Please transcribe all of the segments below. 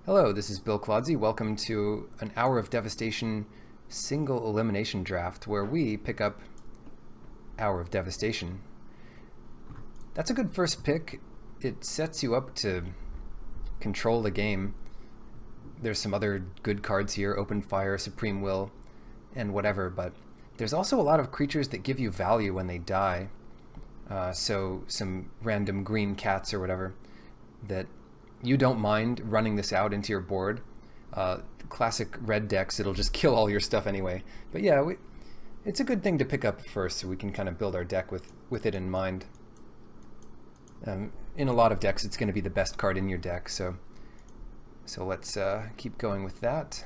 Hello, this is Bill Claudsey. Welcome to an Hour of Devastation single elimination draft where we pick up Hour of Devastation. That's a good first pick. It sets you up to control the game. There's some other good cards here, Open Fire, Supreme Will, and whatever, but there's also a lot of creatures that give you value when they die. So some random green cats or whatever that you don't mind running this out into your board. Classic red decks, it'll just kill all your stuff anyway. But yeah, it's a good thing to pick up first so we can kind of build our deck with it in mind. In a lot of decks, it's going to be the best card in your deck, so let's keep going with that.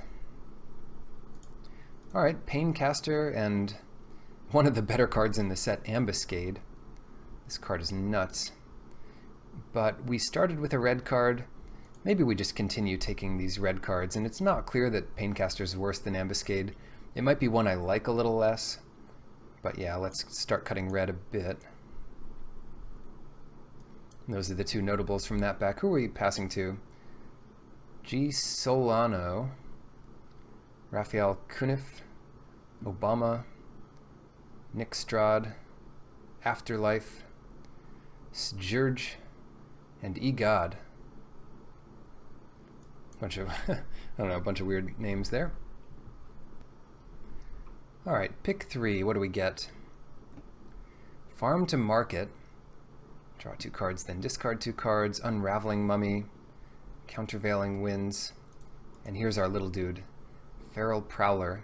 Alright, Paincaster and one of the better cards in the set, Ambuscade. This card is nuts. But we started with a red card. Maybe we just continue taking these red cards, and it's not clear that Paincaster is worse than Ambuscade. It might be one I like a little less. But yeah, let's start cutting red a bit. And those are the two notables from that back. Who are we passing to? G. Solano, Raphael Cunif, Obama, Nick Strad, Afterlife, Sjurge, and Egod. Bunch of, I don't know, a bunch of weird names there. Alright, pick 3. What do we get? Farm to Market. Draw 2 cards, then discard 2 cards. Unraveling Mummy. Countervailing Winds. And here's our little dude. Feral Prowler.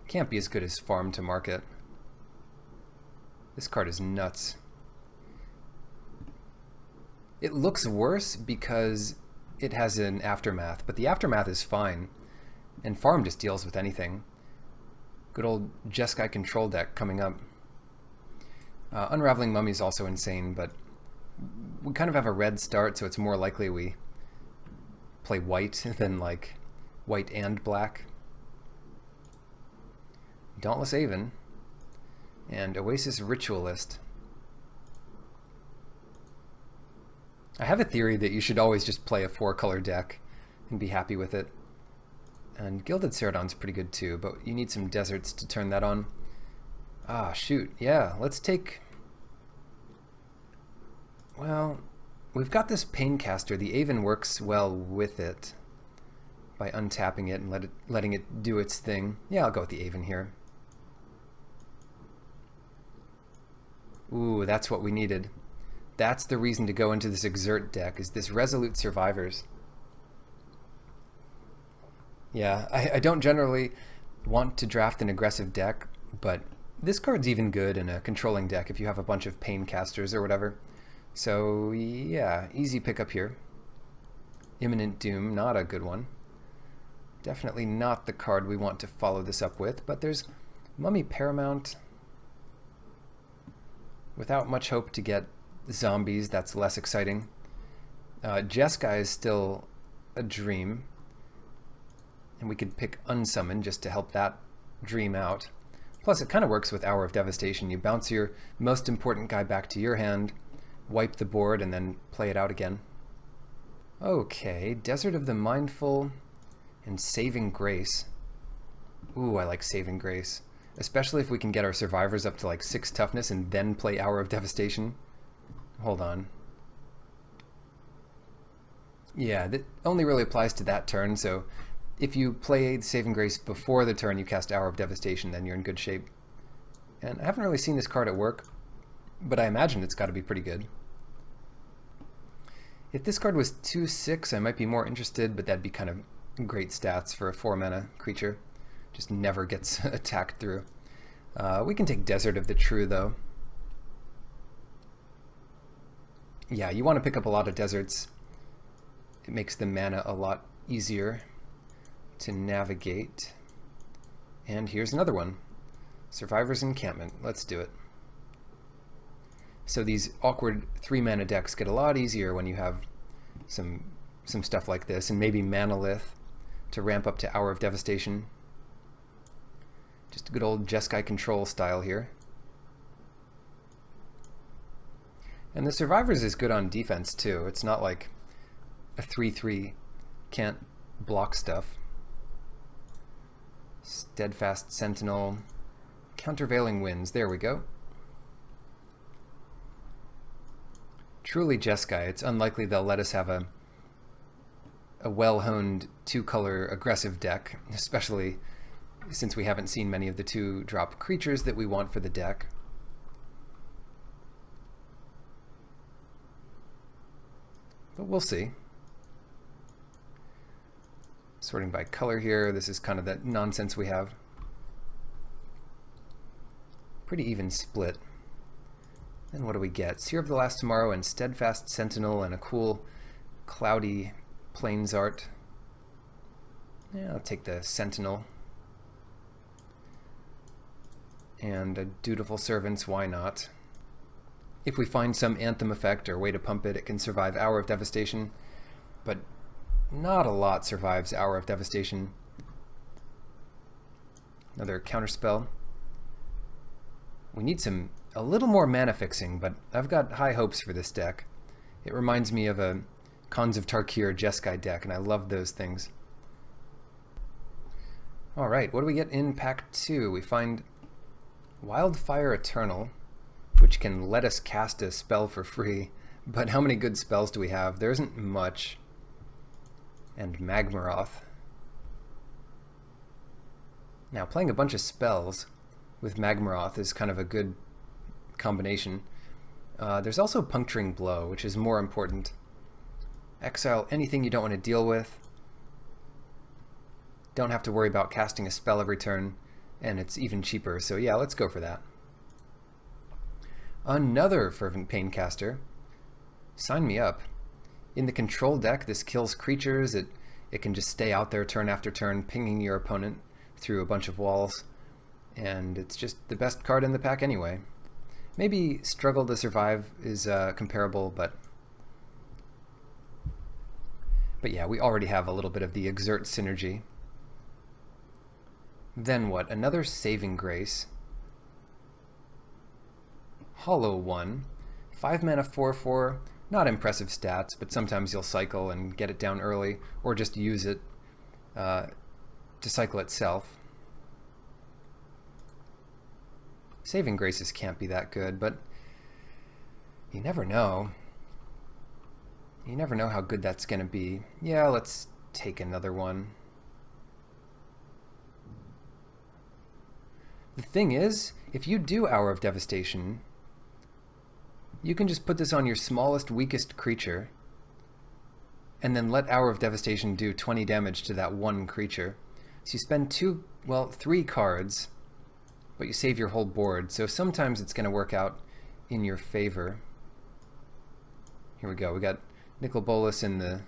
Can't be as good as Farm to Market. This card is nuts. It looks worse because it has an Aftermath, but the Aftermath is fine, and Farm just deals with anything. Good old Jeskai control deck coming up. Unraveling Mummy is also insane, but we kind of have a red start, so it's more likely we play white than like white and black. Dauntless Aven and Oasis Ritualist. I have a theory that you should always just play a 4-color deck and be happy with it. And Gilded Ceradon's pretty good too, but you need some deserts to turn that on. Ah, shoot. Yeah, let's take... Well, we've got this Paincaster. The Aven works well with it by untapping it and letting it do its thing. Yeah, I'll go with the Aven here. Ooh, that's what we needed. That's the reason to go into this Exert deck, is this Resolute Survivors. Yeah, I don't generally want to draft an aggressive deck, but this card's even good in a controlling deck if you have a bunch of Paincasters or whatever. So yeah, easy pickup here. Imminent Doom, not a good one. Definitely not the card we want to follow this up with, but there's Mummy Paramount. Without much hope to get zombies, that's less exciting. Jeskai is still a dream, and we could pick Unsummon just to help that dream out. Plus it kind of works with Hour of Devastation. You bounce your most important guy back to your hand, wipe the board, and then play it out again. Okay, Desert of the Mindful and Saving Grace. Ooh, I like Saving Grace. Especially if we can get our survivors up to like 6 toughness and then play Hour of Devastation. Hold on. Yeah, that only really applies to that turn, so if you play Saving Grace before the turn you cast Hour of Devastation, then you're in good shape. And I haven't really seen this card at work, but I imagine it's got to be pretty good. If this card was 2/6, I might be more interested, but that'd be kind of great stats for a 4-mana creature. Just never gets attacked through. We can take Desert of the True, though. Yeah, you want to pick up a lot of deserts. It makes the mana a lot easier to navigate. And here's another one. Survivor's Encampment. Let's do it. So these awkward 3-mana decks get a lot easier when you have some stuff like this, and maybe Manalith to ramp up to Hour of Devastation. Just a good old Jeskai control style here. And the Survivors is good on defense too. It's not like a 3/3 can't block stuff. Steadfast Sentinel. Countervailing Winds. There we go. Truly Jeskai. It's unlikely they'll let us have a well-honed 2-color aggressive deck, especially since we haven't seen many of the 2-drop creatures that we want for the deck. But we'll see. Sorting by color here. This is kind of that nonsense we have. Pretty even split. Then what do we get? Seer of the Last Tomorrow and Steadfast Sentinel and a cool cloudy Plains art. Yeah, I'll take the Sentinel. And a Dutiful Servants, why not? If we find some Anthem effect or way to pump it, it can survive Hour of Devastation, but not a lot survives Hour of Devastation. Another counterspell. We need a little more mana fixing, but I've got high hopes for this deck. It reminds me of a Khans of Tarkir Jeskai deck, and I love those things. Alright, what do we get in pack 2? We find Wildfire Eternal, which can let us cast a spell for free, but how many good spells do we have? There isn't much. And Magmaroth. Now, playing a bunch of spells with Magmaroth is kind of a good combination. There's also Puncturing Blow, which is more important. Exile anything you don't want to deal with. Don't have to worry about casting a spell every turn, and it's even cheaper, so yeah, let's go for that. Another Fervent Paincaster. Sign me up. In the control deck, this kills creatures. It can just stay out there turn after turn, pinging your opponent through a bunch of walls. And it's just the best card in the pack anyway. Maybe Struggle to Survive is comparable, but yeah, we already have a little bit of the Exert synergy. Then what? Another Saving Grace. Hollow one. 5 mana 4/4. Not impressive stats, but sometimes you'll cycle and get it down early, or just use it to cycle itself. Saving Graces can't be that good, but you never know. You never know how good that's going to be. Yeah, let's take another one. The thing is, if you do Hour of Devastation, you can just put this on your smallest, weakest creature, and then let Hour of Devastation do 20 damage to that one creature. So you spend 3 cards, but you save your whole board. So sometimes it's going to work out in your favor. Here we go. We got Nicol Bolas in the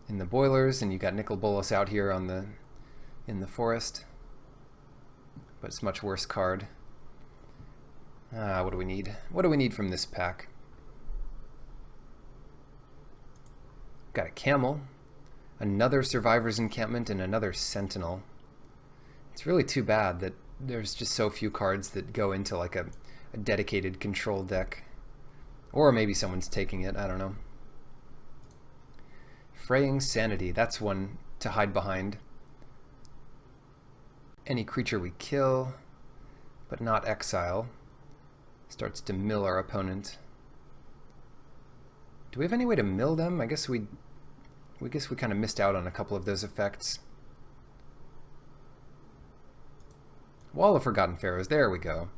boilers, and you got Nicol Bolas out here on in the forest. But it's a much worse card. What do we need? What do we need from this pack? Got a Camel, another Survivor's Encampment, and another Sentinel. It's really too bad that there's just so few cards that go into like a dedicated control deck. Or maybe someone's taking it, I don't know. Fraying Sanity, that's one to hide behind. Any creature we kill, but not exile, starts to mill our opponent. Do we have any way to mill them? I guess we kind of missed out on a couple of those effects. Wall of Forgotten Pharaohs, there we go.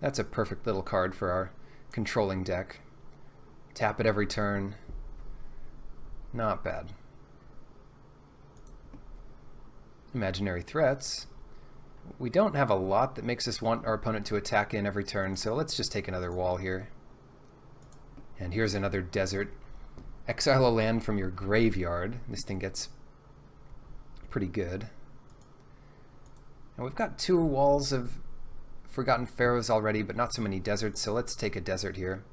That's a perfect little card for our controlling deck. Tap it every turn. Not bad. Imaginary Threats. We don't have a lot that makes us want our opponent to attack in every turn, so let's just take another wall here. And here's another desert. Exile a land from your graveyard. This thing gets pretty good. And we've got 2 walls of Forgotten Pharaohs already, but not so many deserts, so let's take a desert here.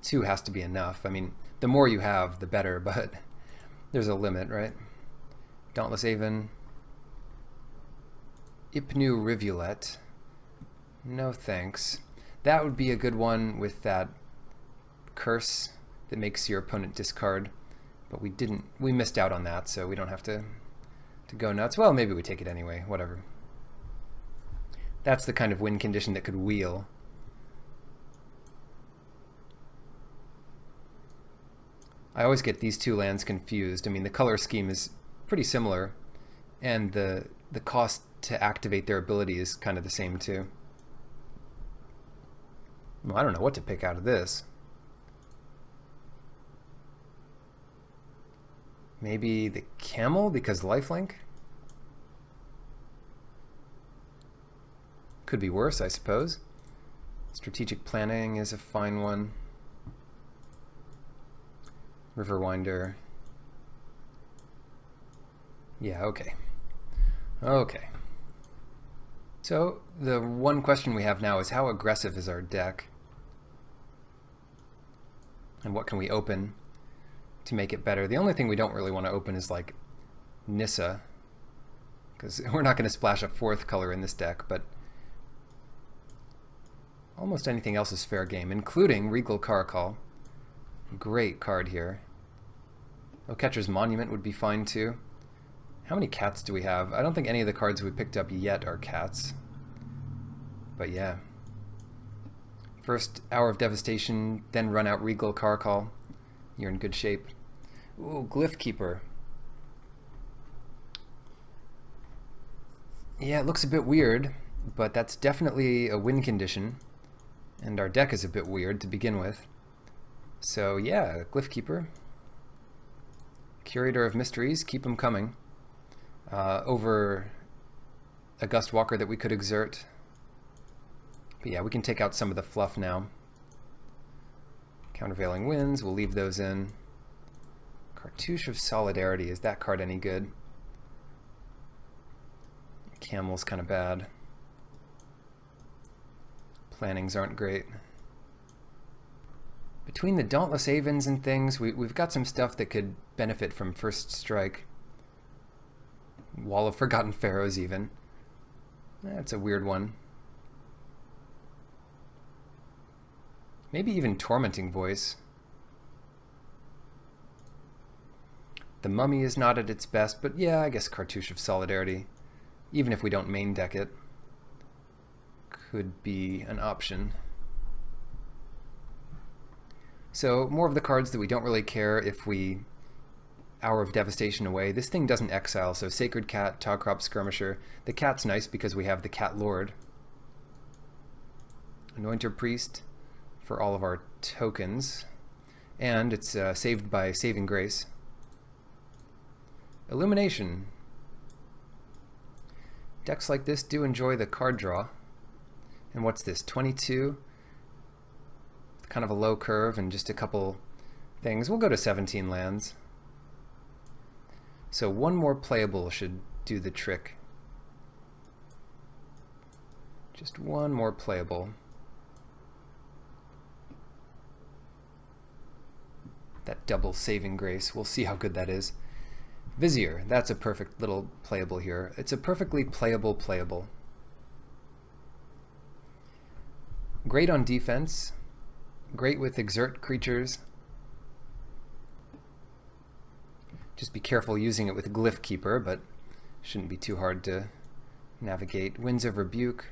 2 has to be enough. I mean, the more you have, the better, but there's a limit, right? Dauntless Aven. Ipnu Rivulet. No thanks. That would be a good one with that curse that makes your opponent discard, but we missed out on that, so we don't have to go nuts. Well, maybe we take it anyway, whatever. That's the kind of win condition that could wheel. I always get these two lands confused. I mean, the color scheme is pretty similar, and the cost to activate their ability is kind of the same too. Well, I don't know what to pick out of this. Maybe the camel because lifelink? Could be worse, I suppose. Strategic planning is a fine one. Riverwinder. Yeah, okay. Okay. So the one question we have now is how aggressive is our deck? And what can we open to make it better? The only thing we don't really want to open is like Nissa, because we're not going to splash a fourth color in this deck, but almost anything else is fair game, including Regal Caracal. Great card here. Catcher's Monument would be fine too. How many cats do we have? I don't think any of the cards we picked up yet are cats. But yeah. First Hour of Devastation, then run out Regal Caracal. You're in good shape. Ooh, Glyph Keeper. Yeah, it looks a bit weird, but that's definitely a win condition. And our deck is a bit weird to begin with. So yeah, Glyph Keeper. Curator of Mysteries, keep them coming. Over a Gust Walker that we could exert. But yeah, we can take out some of the fluff now. Countervailing Winds, we'll leave those in. Cartouche of Solidarity, is that card any good? Camel's kind of bad. Plannings aren't great. Between the Dauntless Avens and things, we've got some stuff that could benefit from First Strike. Wall of Forgotten Pharaohs even. That's a weird one. Maybe even Tormenting Voice. The Mummy is not at its best, but yeah, I guess Cartouche of Solidarity, even if we don't main deck it, could be an option. So more of the cards that we don't really care if we Hour of Devastation away. This thing doesn't exile, so Sacred Cat, Togcrop Skirmisher. The cat's nice because we have the Cat Lord. Anointer Priest for all of our tokens. And it's saved by Saving Grace. Illumination. Decks like this do enjoy the card draw. And what's this, 22? Kind of a low curve and just a couple things. We'll go to 17 lands. So one more playable should do the trick. Just one more playable. That double Saving Grace, we'll see how good that is. Vizier, that's a perfect little playable here. It's a perfectly playable. Great on defense. Great with exert creatures. Just be careful using it with Glyph Keeper, but shouldn't be too hard to navigate. Winds of Rebuke.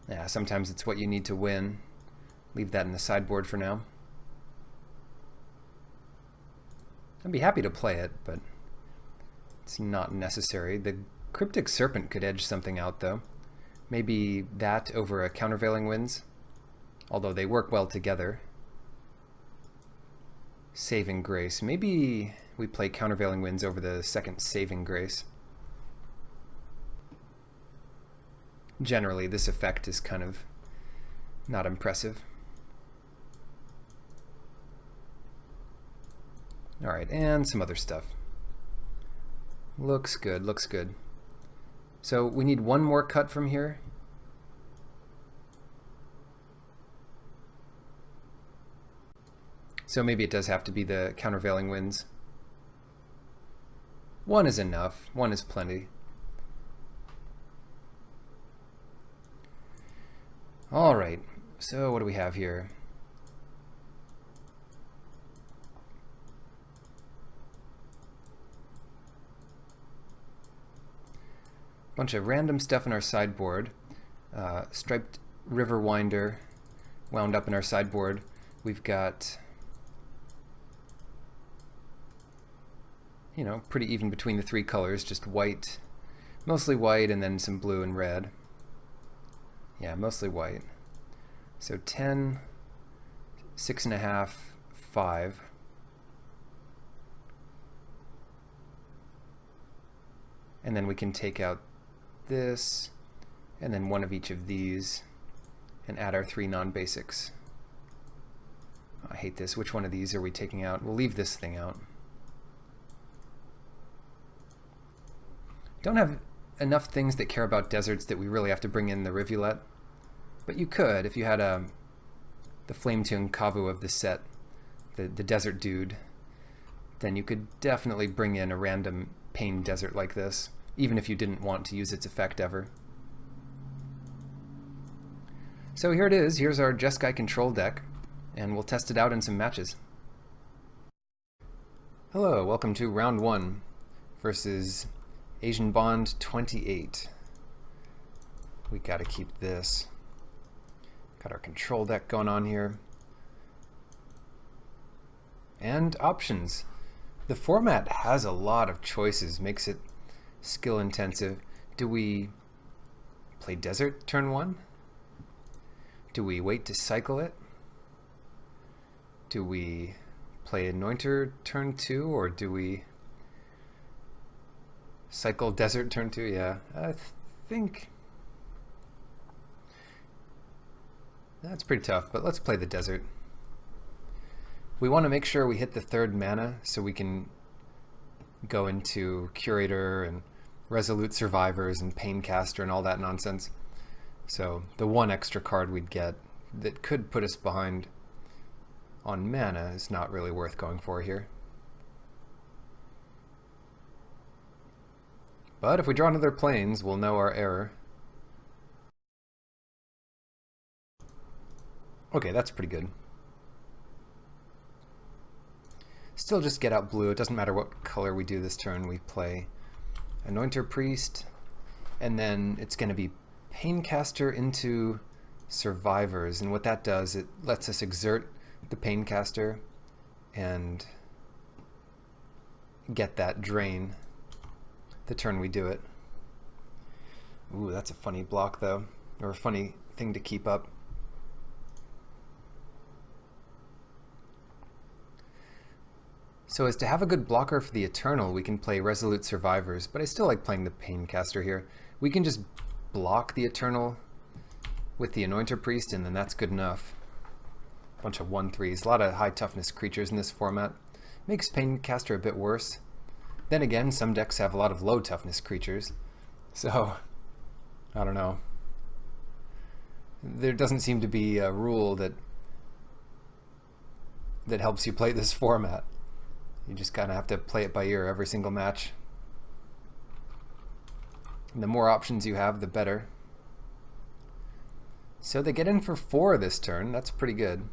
Yeah, sometimes it's what you need to win. Leave that in the sideboard for now. I'd be happy to play it, but it's not necessary. The Cryptic Serpent could edge something out, though. Maybe that over a Countervailing Winds, although they work well together. Saving Grace. Maybe we play Countervailing Winds over the second Saving Grace. Generally, this effect is kind of not impressive. Alright, and some other stuff. Looks good, looks good. So we need one more cut from here. So maybe it does have to be the Countervailing Winds. One is enough. One is plenty. Alright, so what do we have here? bunch of random stuff in our sideboard. Striped River Winder wound up in our sideboard. We've got, you know, pretty even between the three colors, just white, mostly white, and then some blue and red. Yeah, mostly white. So 10, 6.5, 5. And then we can take out this, and then one of each of these, and add our 3 non-basics. I hate this. Which one of these are we taking out? We'll leave this thing out. Don't have enough things that care about deserts that we really have to bring in the rivulet, but you could if you had the Flame-tuned Kavu of the set, the desert dude, then you could definitely bring in a random Pain desert like this, even if you didn't want to use its effect ever. So here it is. Here's our Jeskai control deck, and we'll test it out in some matches. Hello, welcome to round 1 versus Asian Bond 28. We gotta keep this. Got our control deck going on here. And options. The format has a lot of choices, makes it skill intensive. Do we play Desert turn 1? Do we wait to cycle it? Do we play Anointer turn 2, or do we cycle Desert turn 2? Yeah, I think that's pretty tough, but let's play the Desert. We want to make sure we hit the 3rd mana so we can go into Curator and Resolute Survivors and Paincaster and all that nonsense. So the 1 extra card we'd get that could put us behind on mana is not really worth going for here. But if we draw another Plains, we'll know our error. Okay, that's pretty good. Still just get out blue. It doesn't matter what color we do this turn. We play Anointer Priest, and then it's going to be Paincaster into Survivors. And what that does, it lets us exert the Paincaster and get that drain the turn we do it. Ooh, that's a funny block though, or a funny thing to keep up. So as to have a good blocker for the Eternal, we can play Resolute Survivors, but I still like playing the Paincaster here. We can just block the Eternal with the Anointer Priest, and then that's good enough. A bunch of 1/3s, a lot of high toughness creatures in this format. Makes Paincaster a bit worse. Then again, some decks have a lot of low toughness creatures, so I don't know. There doesn't seem to be a rule that helps you play this format. You just kind of have to play it by ear every single match. And the more options you have, the better. So they get in for 4 this turn. That's pretty good.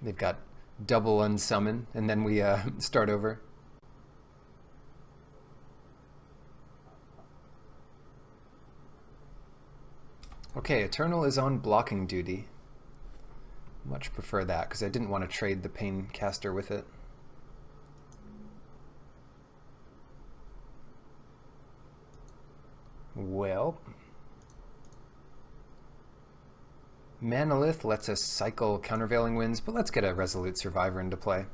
They've got double unsummon, and then we start over. Okay, Eternal is on blocking duty. Much prefer that, because I didn't want to trade the Paincaster with it. Well, Manalith lets us cycle Countervailing Winds, but let's get a Resolute Survivor into play.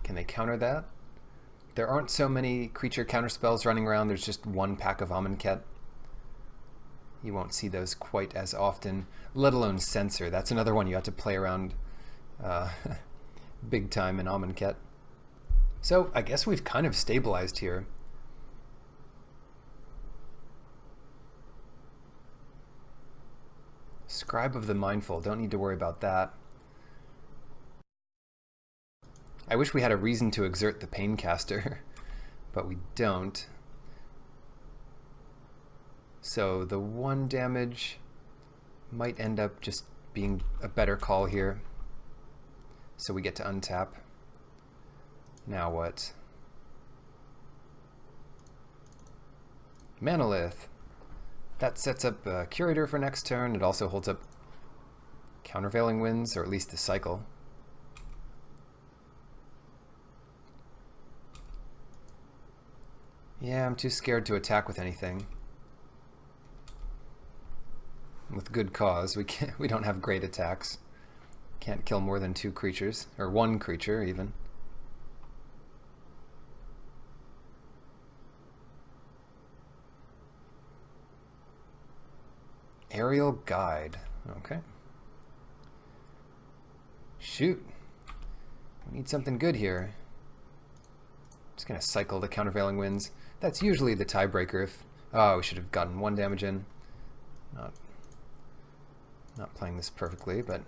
Can they counter that? There aren't so many creature counterspells running around. There's just 1 pack of Amonkhet. You won't see those quite as often, let alone Censor. That's another one you have to play around big time in Amonkhet. So I guess we've kind of stabilized here. Scribe of the Mindful, don't need to worry about that. I wish we had a reason to exert the Paincaster, but we don't. So the 1 damage might end up just being a better call here. So we get to untap. Now what? Manolith. That sets up a Curator for next turn. It also holds up Countervailing Winds, or at least the cycle. Yeah, I'm too scared to attack with anything. With good cause. We don't have great attacks. Can't kill more than 2 creatures, or 1 creature even. Aerial Guide. Okay. Shoot. We need something good here. Just gonna cycle the Countervailing Winds. That's usually the tiebreaker if... Oh, we should have gotten 1 damage in. Not playing this perfectly, but...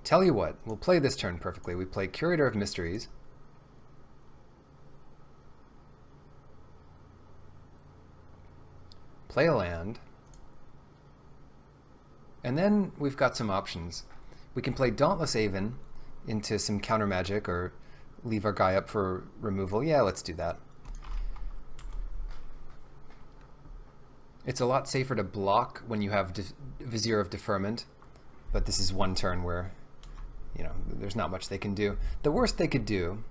Tell you what, we'll play this turn perfectly. We play Curator of Mysteries. Play a land. And then we've got some options. We can play Dauntless Aven into some counter magic or leave our guy up for removal. Yeah, let's do that. It's a lot safer to block when you have Vizier of Deferment, but this is one turn where, you know, there's not much they can do. The worst they could do,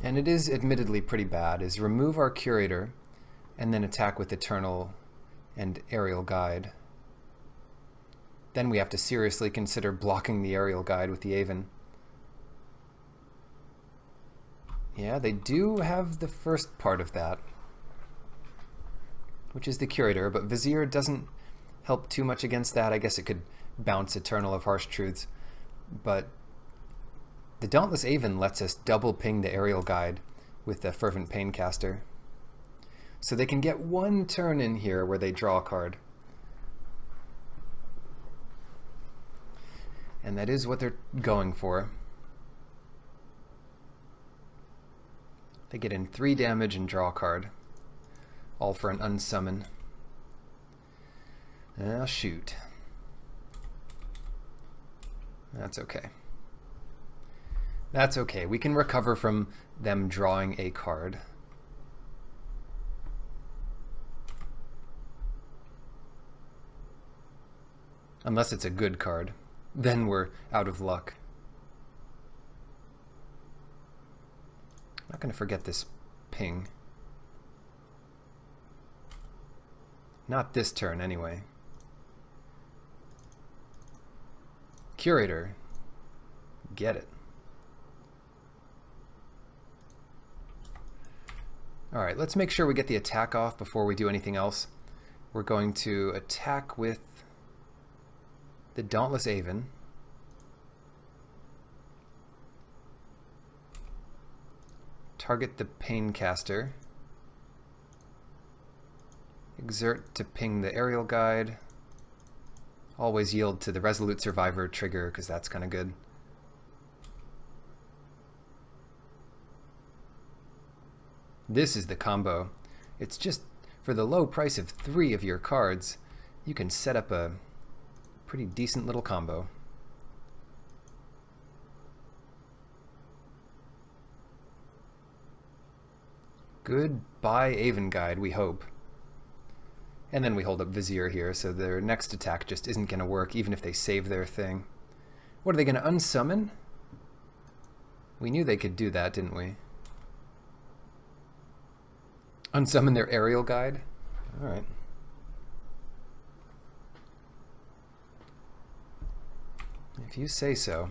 and it is admittedly pretty bad, is remove our Curator and then attack with Eternal and Aerial Guide. Then we have to seriously consider blocking the Aerial Guide with the Aven. Yeah, they do have the first part of that, which is the Curator, but Vizier doesn't help too much against that. I guess it could bounce Eternal of Harsh Truths, but the Dauntless Aven lets us double ping the Aerial Guide with the Fervent Paincaster. So they can get 1 turn in here where they draw a card. And that is what they're going for. They get in 3 damage and draw a card. All for an unsummon. Ah, shoot. That's okay. That's okay. We can recover from them drawing a card. Unless it's a good card. Then we're out of luck. I'm not going to forget this ping. Not this turn, anyway. Curator. Get it. Alright, let's make sure we get the attack off before we do anything else. We're going to attack with the Dauntless Aven. Target the Paincaster. Exert to ping the Aerial Guide. Always yield to the Resolute Survivor trigger, because that's kind of good. This is the combo. It's just, for the low price of 3 of your cards, you can set up a pretty decent little combo. Goodbye Aven Guide, we hope. And then we hold up Vizier here, so their next attack just isn't going to work, even if they save their thing. What, are they going to unsummon? We knew they could do that, didn't we? Unsummon their Aerial Guide? Alright. If you say so.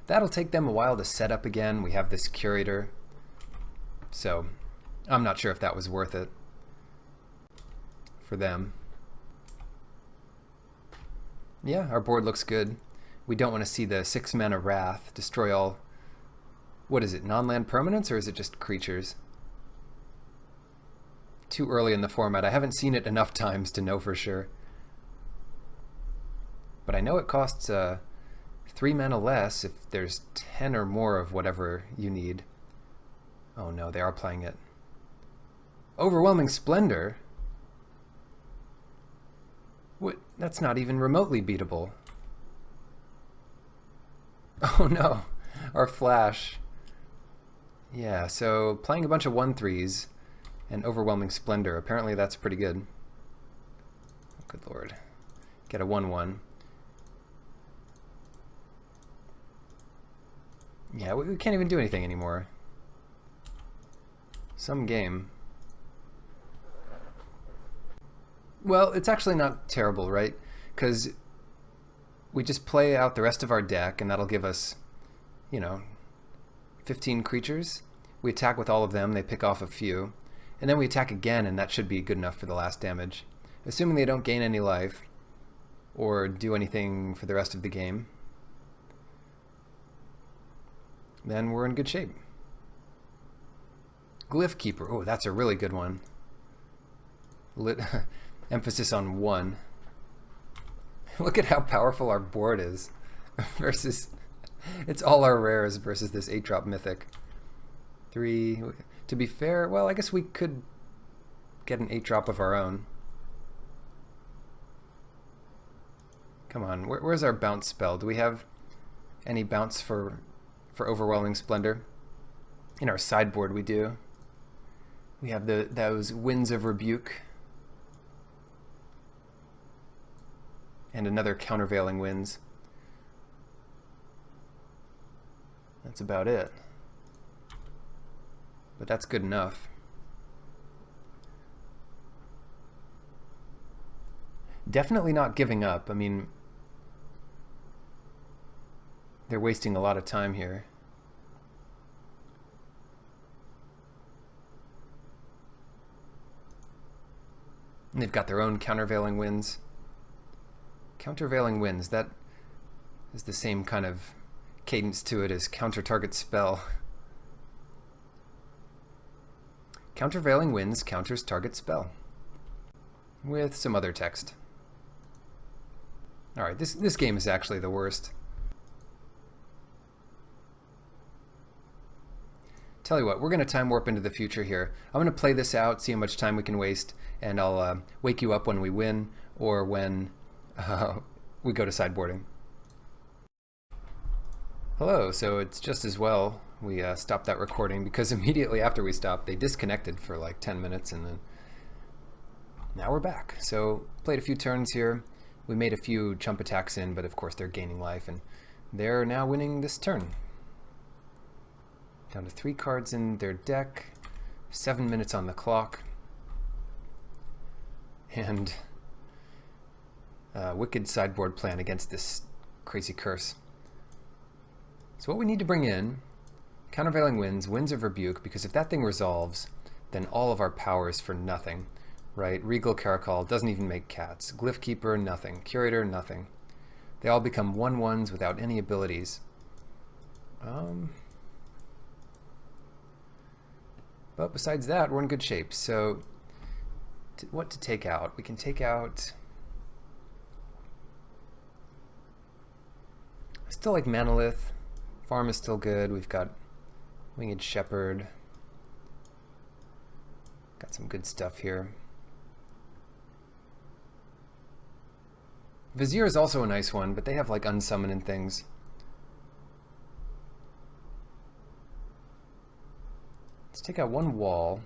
That'll take them a while to set up again. We have this Curator. So, I'm not sure if that was worth it for them. Yeah, our board looks good. We don't want to see the 6-mana Wrath destroy all... What is it, non-land permanents, or is it just creatures? Too early in the format. I haven't seen it enough times to know for sure. But I know it costs 3 mana less if there's 10 or more of whatever you need. Oh no, they are playing it. Overwhelming Splendor? That's not even remotely beatable. Oh no, our flash. Yeah, so playing a bunch of 1/3s and Overwhelming Splendor. Apparently that's pretty good. Oh, good lord. Get a 1/1. Yeah, we can't even do anything anymore. Some game. Well, it's actually not terrible, right? Because we just play out the rest of our deck, and that'll give us, you know, 15 creatures. We attack with all of them, they pick off a few. And then we attack again, and that should be good enough for the last damage. Assuming they don't gain any life, or do anything for the rest of the game, then we're in good shape. Glyph Keeper. Oh, that's a really good one. Emphasis on 1. Look at how powerful our board is versus... It's all our rares versus this 8-drop mythic. 3... To be fair, well, I guess we could get an 8-drop of our own. Come on, where's our bounce spell? Do we have any bounce for Overwhelming Splendor? In our sideboard we do. We have those Winds of Rebuke. And another Countervailing Winds. That's about it. But that's good enough. Definitely not giving up. I mean, they're wasting a lot of time here. And they've got their own Countervailing Winds. Countervailing Winds, that is the same kind of cadence to it as Counter Target Spell. Countervailing Winds counters target spell. With some other text. Alright, this game is actually the worst. Tell you what, we're going to time warp into the future here. I'm going to play this out, see how much time we can waste, and I'll wake you up when we win or when we go to sideboarding. Hello, so it's just as well we stopped that recording because immediately after we stopped, they disconnected for like 10 minutes and then now we're back. So played a few turns here. We made a few chump attacks in, but of course they're gaining life and they're now winning this turn. Down to 3 cards in their deck, 7 minutes on the clock, and wicked sideboard plan against this crazy curse. So what we need to bring in, Countervailing Winds, Winds of Rebuke, because if that thing resolves, then all of our power is for nothing, right? Regal Caracal doesn't even make cats. Glyph Keeper, nothing. Curator, nothing. They all become 1/1s without any abilities. But besides that, we're in good shape. So what to take out? We can take out... I still like Manolith. Farm is still good. We've got Winged Shepherd. Got some good stuff here. Vizier is also a nice one, but they have like unsummon and things. Let's take out one wall.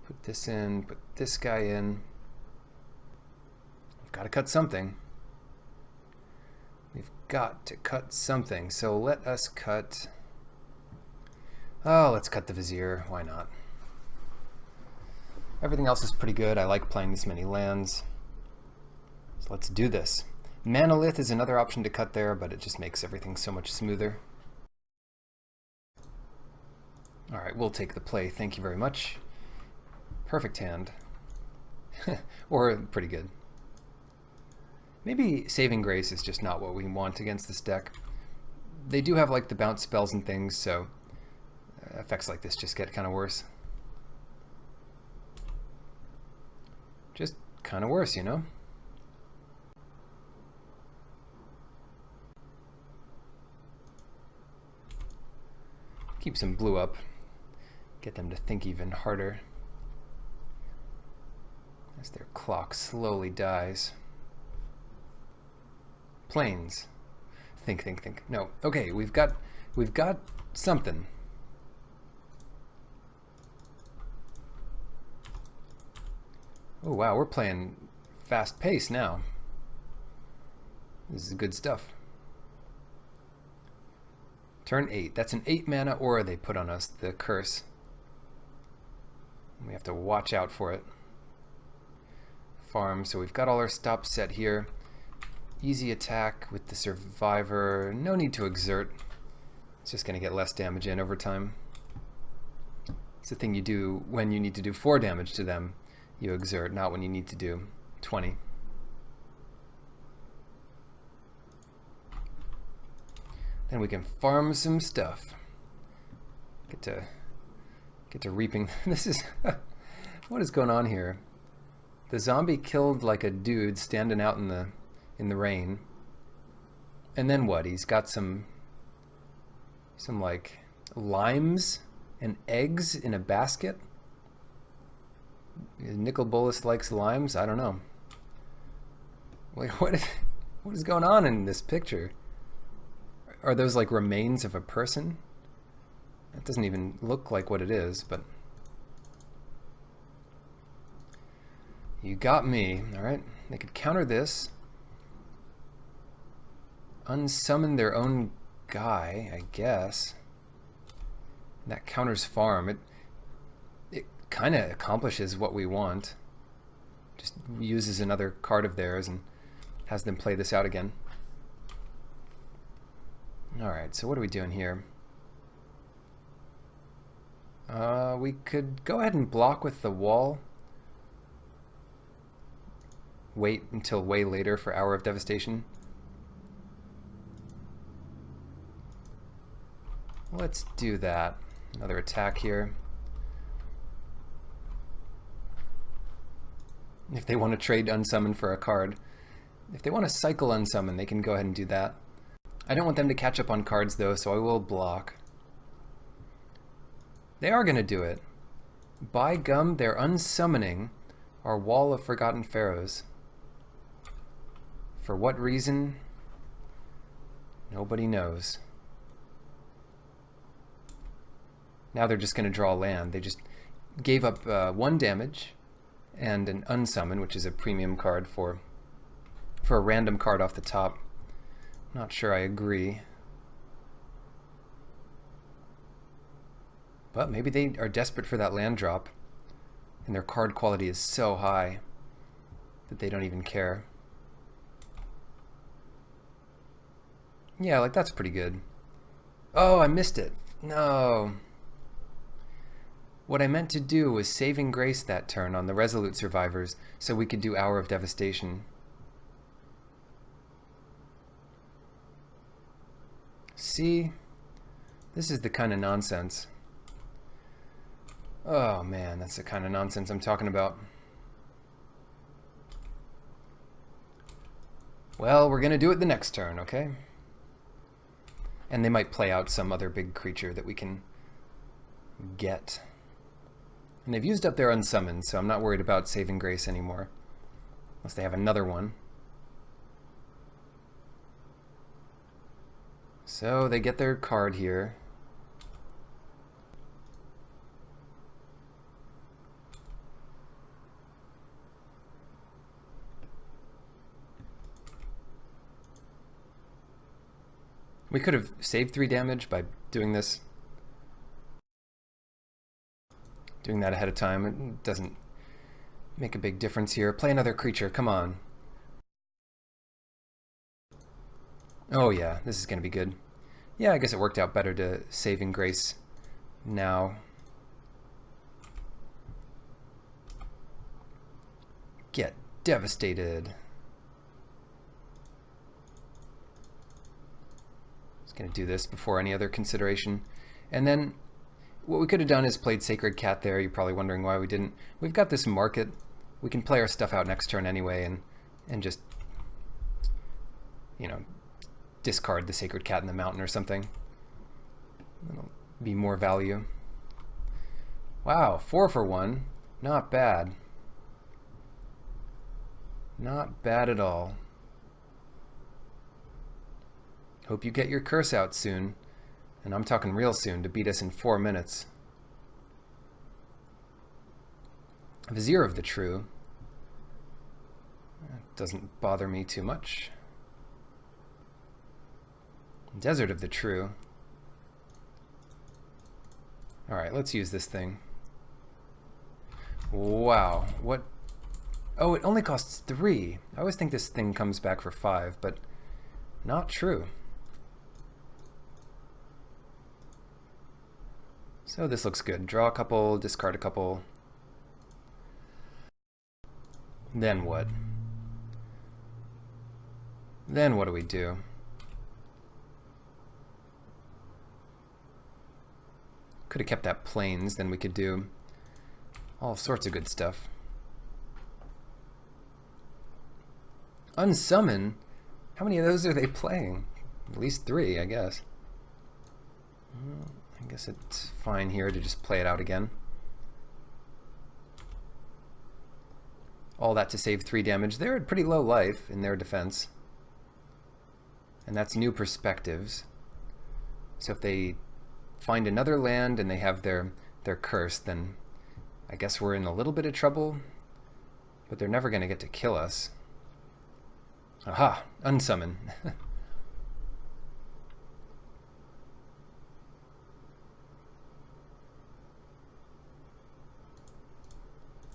Put this in, put this guy in. We've got to cut something. We've got to cut something. So let us cut... Oh, let's cut the Vizier. Why not? Everything else is pretty good. I like playing this many lands. So let's do this. Manolith is another option to cut there, but it just makes everything so much smoother. Alright, we'll take the play. Thank you very much. Perfect hand. Or pretty good. Maybe Saving Grace is just not what we want against this deck. They do have like the bounce spells and things, so effects like this just get kind of worse. Just kind of worse, you know? Keep some blue up. Get them to think even harder. as their clock slowly dies. Planes. Think, think, think. No. Okay, we've got something. Oh wow, we're playing fast pace now. This is good stuff. Turn 8. That's an 8 mana aura they put on us, the curse. We have to watch out for it. Farm, so we've got all our stops set here. Easy attack with the survivor. No need to exert. It's just going to get less damage in over time. It's the thing you do when you need to do 4 damage to them. You exert, not when you need to do 20. Then we can farm some stuff. Get to reaping. This is what is going on here? The zombie killed like a dude standing out in the rain. And then what? He's got some like limes and eggs in a basket. Nicol Bolas likes limes? I don't know. Wait, what is going on in this picture? Are those like remains of a person? It doesn't even look like what it is, but you got me. All right, they could counter this. Unsummon their own guy, I guess. That counters farm. It kind of accomplishes what we want. Just uses another card of theirs and has them play this out again. Alright, so what are we doing here? We could go ahead and block with the wall. Wait until way later for Hour of Devastation. Let's do that. Another attack here. If they want to trade Unsummon for a card. If they want to cycle Unsummon, they can go ahead and do that. I don't want them to catch up on cards though, so I will block. They are going to do it. By gum, they're unsummoning our Wall of Forgotten Pharaohs. For what reason? Nobody knows. Now they're just going to draw land. They just gave up 1 damage and an unsummon, which is a premium card for a random card off the top. Not sure I agree. But maybe they are desperate for that land drop, and their card quality is so high that they don't even care. Yeah, like that's pretty good. Oh, I missed it. No. What I meant to do was Saving Grace that turn on the Resolute Survivors so we could do Hour of Devastation. See? This is the kind of nonsense. Oh man, that's the kind of nonsense I'm talking about. Well, we're gonna do it the next turn, okay? And they might play out some other big creature that we can get. And they've used up their Unsummons, so I'm not worried about Saving Grace anymore. Unless they have another one. So they get their card here. We could have saved 3 damage by doing this. Doing that ahead of time. It doesn't make a big difference here. Play another creature, come on. Oh yeah, this is going to be good. Yeah, I guess it worked out better to Saving Grace now. Get devastated. Just going to do this before any other consideration. And then what we could have done is played Sacred Cat there. You're probably wondering why we didn't. We've got this market. We can play our stuff out next turn anyway and just, you know, discard the Sacred Cat in the Mountain or something. That'll be more value. Wow, 4 for 1. Not bad. Not bad at all. Hope you get your curse out soon. And I'm talking real soon to beat us in 4 minutes. Vizier of the True. That doesn't bother me too much. Desert of the True. Alright, let's use this thing. Wow, what? Oh, it only costs 3. I always think this thing comes back for 5, but not true. So this looks good. Draw a couple, discard a couple. Then what? Then what do we do? Could have kept that plains, then we could do all sorts of good stuff. Unsummon? How many of those are they playing? At least 3, I guess. I guess it's fine here to just play it out again. All that to save 3 damage. They're at pretty low life in their defense. And that's new perspectives. So if they find another land and they have their curse, then I guess we're in a little bit of trouble. But they're never going to get to kill us. Aha! Unsummon.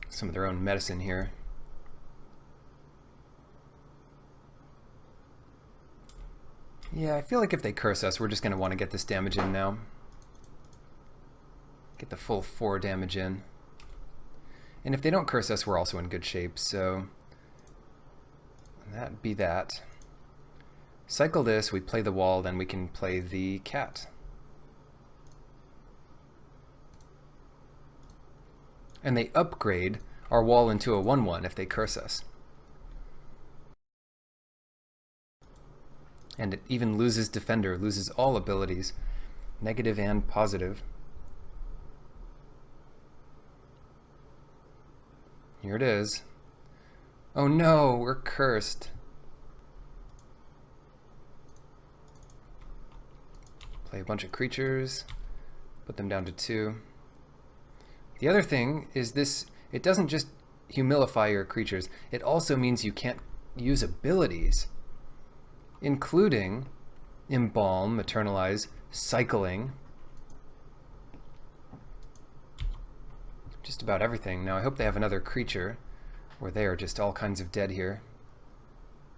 Some of their own medicine here. Yeah, I feel like if they curse us, we're just going to want to get this damage in now. Get the full 4 damage in. And if they don't curse us, we're also in good shape, so that'd be that. Cycle this, we play the wall, then we can play the cat. And they upgrade our wall into a 1/1 if they curse us. And it even loses defender, loses all abilities, negative and positive. Here it is. Oh no, we're cursed. Play a bunch of creatures, put them down to 2. The other thing is this, it doesn't just humilify your creatures, it also means you can't use abilities, including Embalm, Eternalize, Cycling. Just about everything. Now I hope they have another creature, or they are just all kinds of dead here.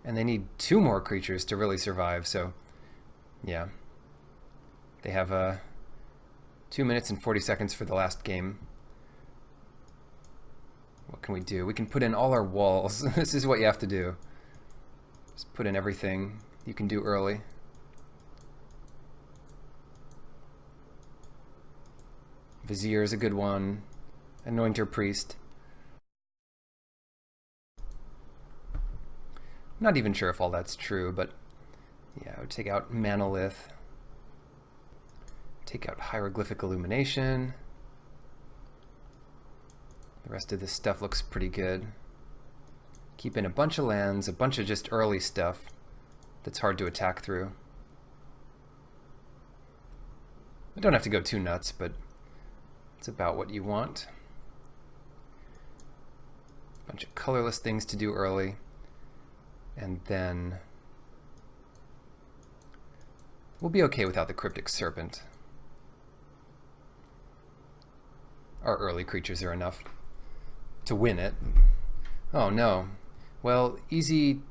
And they need 2 more creatures to really survive, so yeah. They have 2 minutes and 40 seconds for the last game. What can we do? We can put in all our walls. This is what you have to do. Just put in everything you can do early. Vizier is a good one. Anointer Priest. I'm not even sure if all that's true, but yeah, I would take out Manolith. Take out Hieroglyphic Illumination. The rest of this stuff looks pretty good. Keep in a bunch of lands, a bunch of just early stuff that's hard to attack through. I don't have to go too nuts, but it's about what you want. A bunch of colorless things to do early, and then we'll be okay without the Cryptic Serpent. Our early creatures are enough to win it. Oh no. Well, easy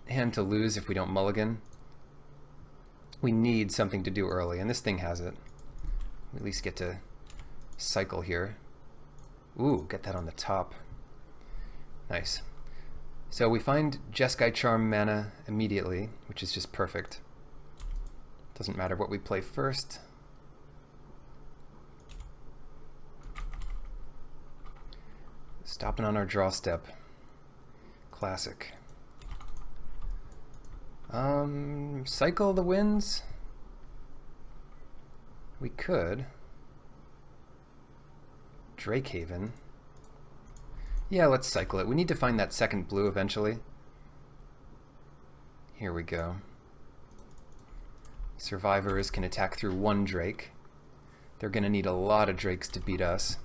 hand to lose if we don't mulligan. We need something to do early, and this thing has it. We at least get to cycle here. Ooh, get that on the top. Nice. So we find Jeskai Charm mana immediately, which is just perfect. Doesn't matter what we play first. Stopping on our draw step. Classic. Cycle the winds? We could. Drakehaven. Yeah, let's cycle it. We need to find that second blue eventually. Here we go. Survivors can attack through one Drake. They're going to need a lot of Drakes to beat us.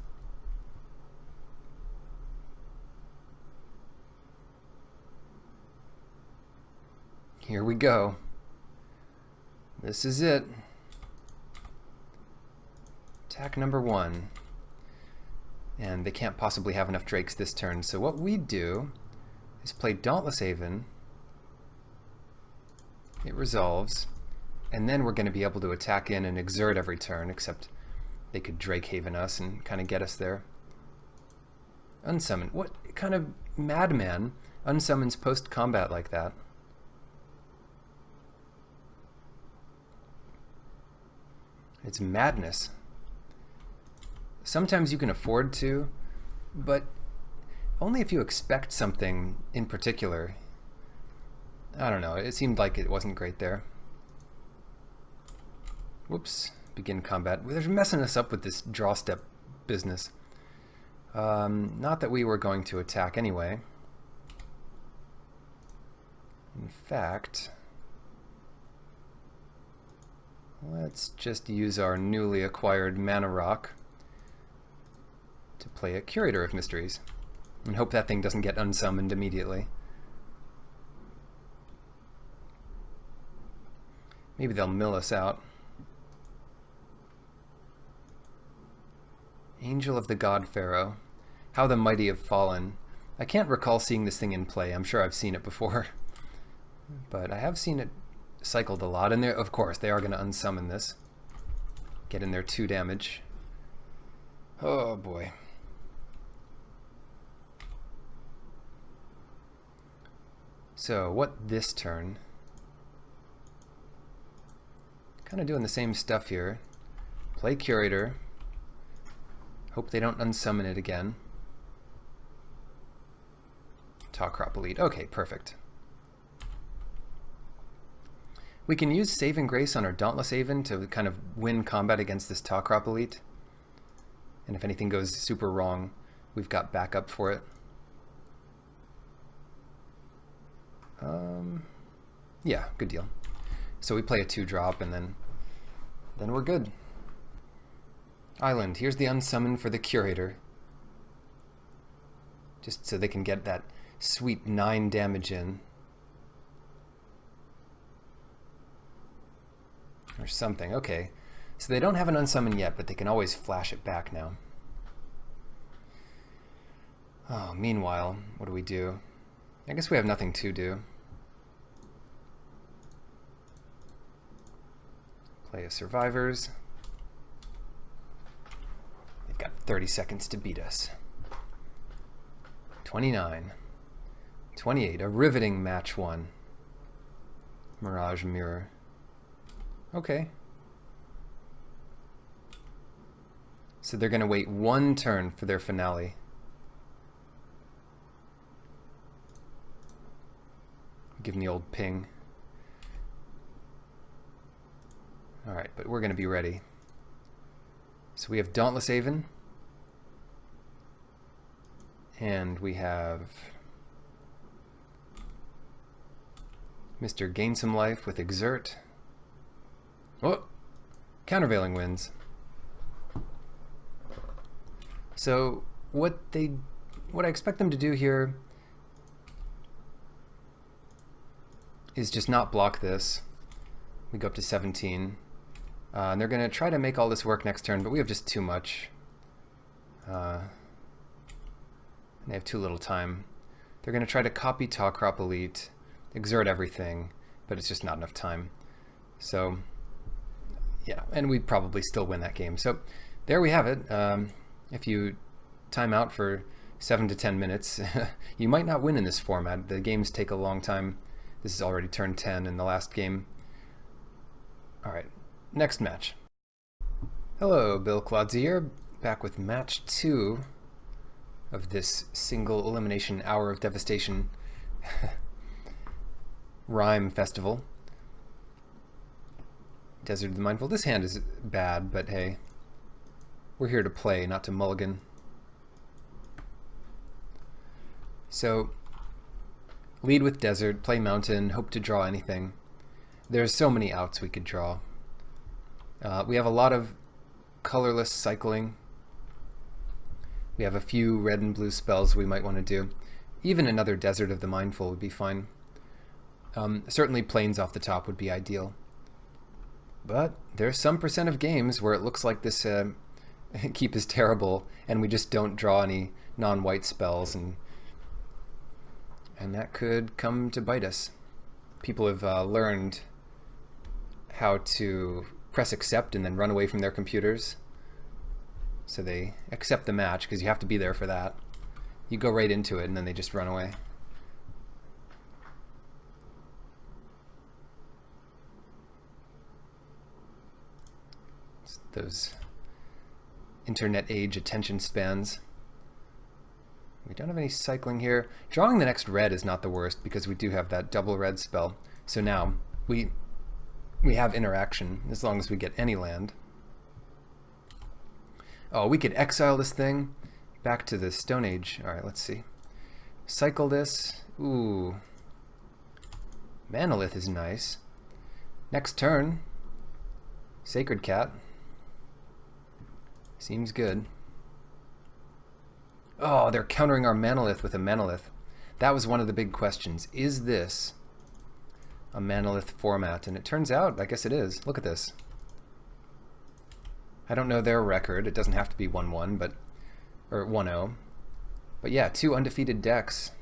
Here we go. This is it. Attack number 1. And they can't possibly have enough Drakes this turn, so what we do is play Dauntless Haven. It resolves, and then we're going to be able to attack in and exert every turn, except they could Drake Haven us and kind of get us there. Unsummon. What kind of madman unsummons post-combat like that? It's madness. Sometimes you can afford to, but only if you expect something in particular. I don't know, it seemed like it wasn't great there. Whoops, begin combat. They're messing us up with this draw step business. Not that we were going to attack anyway. In fact, let's just use our newly acquired Mana Rock to play a Curator of Mysteries and hope that thing doesn't get unsummoned immediately. Maybe they'll mill us out. Angel of the God Pharaoh. How the mighty have fallen. I can't recall seeing this thing in play. I'm sure I've seen it before. But I have seen it cycled a lot. And of course, they are going to unsummon this. Get in there 2 damage. Oh boy. So, what this turn? Kind of doing the same stuff here. Play Curator. Hope they don't unsummon it again. Tawcrop Elite. Okay, perfect. We can use Saving Grace on our Dauntless Haven to kind of win combat against this Tawcrop Elite. And if anything goes super wrong, we've got backup for it. Yeah, good deal. So we play a 2-drop and then we're good. Island, here's the unsummon for the Curator. Just so they can get that sweet 9 damage in. Or something, okay. So they don't have an unsummon yet, but they can always flash it back now. Oh, meanwhile, what do we do? I guess we have nothing to do. Play a Survivors. They've got 30 seconds to beat us. 29. 28. A riveting match 1. Mirage Mirror. Okay. So they're going to wait 1 turn for their finale. Give them the old ping. Alright, but we're going to be ready. So we have Dauntless Haven. And we have Mr. Gain Some Life with Exert. Oh! Countervailing wins. So what I expect them to do here is just not block this. We go up to 17. And they're going to try to make all this work next turn, but we have just too much. They have too little time. They're going to try to copy Tawcrop Elite, exert everything, but it's just not enough time. So, yeah, and we'd probably still win that game. So there we have it. If you time out for 7 to 10 minutes, you might not win in this format. The games take a long time. This is already turn 10 in the last game. All right, next match. Hello, Bill Clodsey here, back with match 2 of this single elimination Hour of Devastation rhyme festival. Desert of the Mindful. This hand is bad, but hey, we're here to play, not to mulligan. So Lead with desert, play mountain, hope to draw anything. There's so many outs we could draw. We have a lot of colorless cycling. We have a few red and blue spells we might want to do. Even another Desert of the Mindful would be fine. Certainly Plains off the top would be ideal. But there's some percent of games where it looks like this keep is terrible and we just don't draw any non-white spells, and that could come to bite us. People have learned how to press accept and then run away from their computers. So they accept the match because you have to be there for that. You go right into it and then they just run away. It's those internet age attention spans. We don't have any cycling here. Drawing the next red is not the worst because we do have that double red spell. So now we have interaction as long as we get any land. Oh, we could exile this thing back to the Stone Age. All right, let's see. Cycle this. Ooh. Manolith is nice. Next turn. Sacred Cat. Seems good. Oh, they're countering our Manolith with a Manolith. That was one of the big questions. Is this a Manolith format? And it turns out, I guess it is. Look at this. I don't know their record. It doesn't have to be 1-1, but or 1-0. But yeah, 2 undefeated decks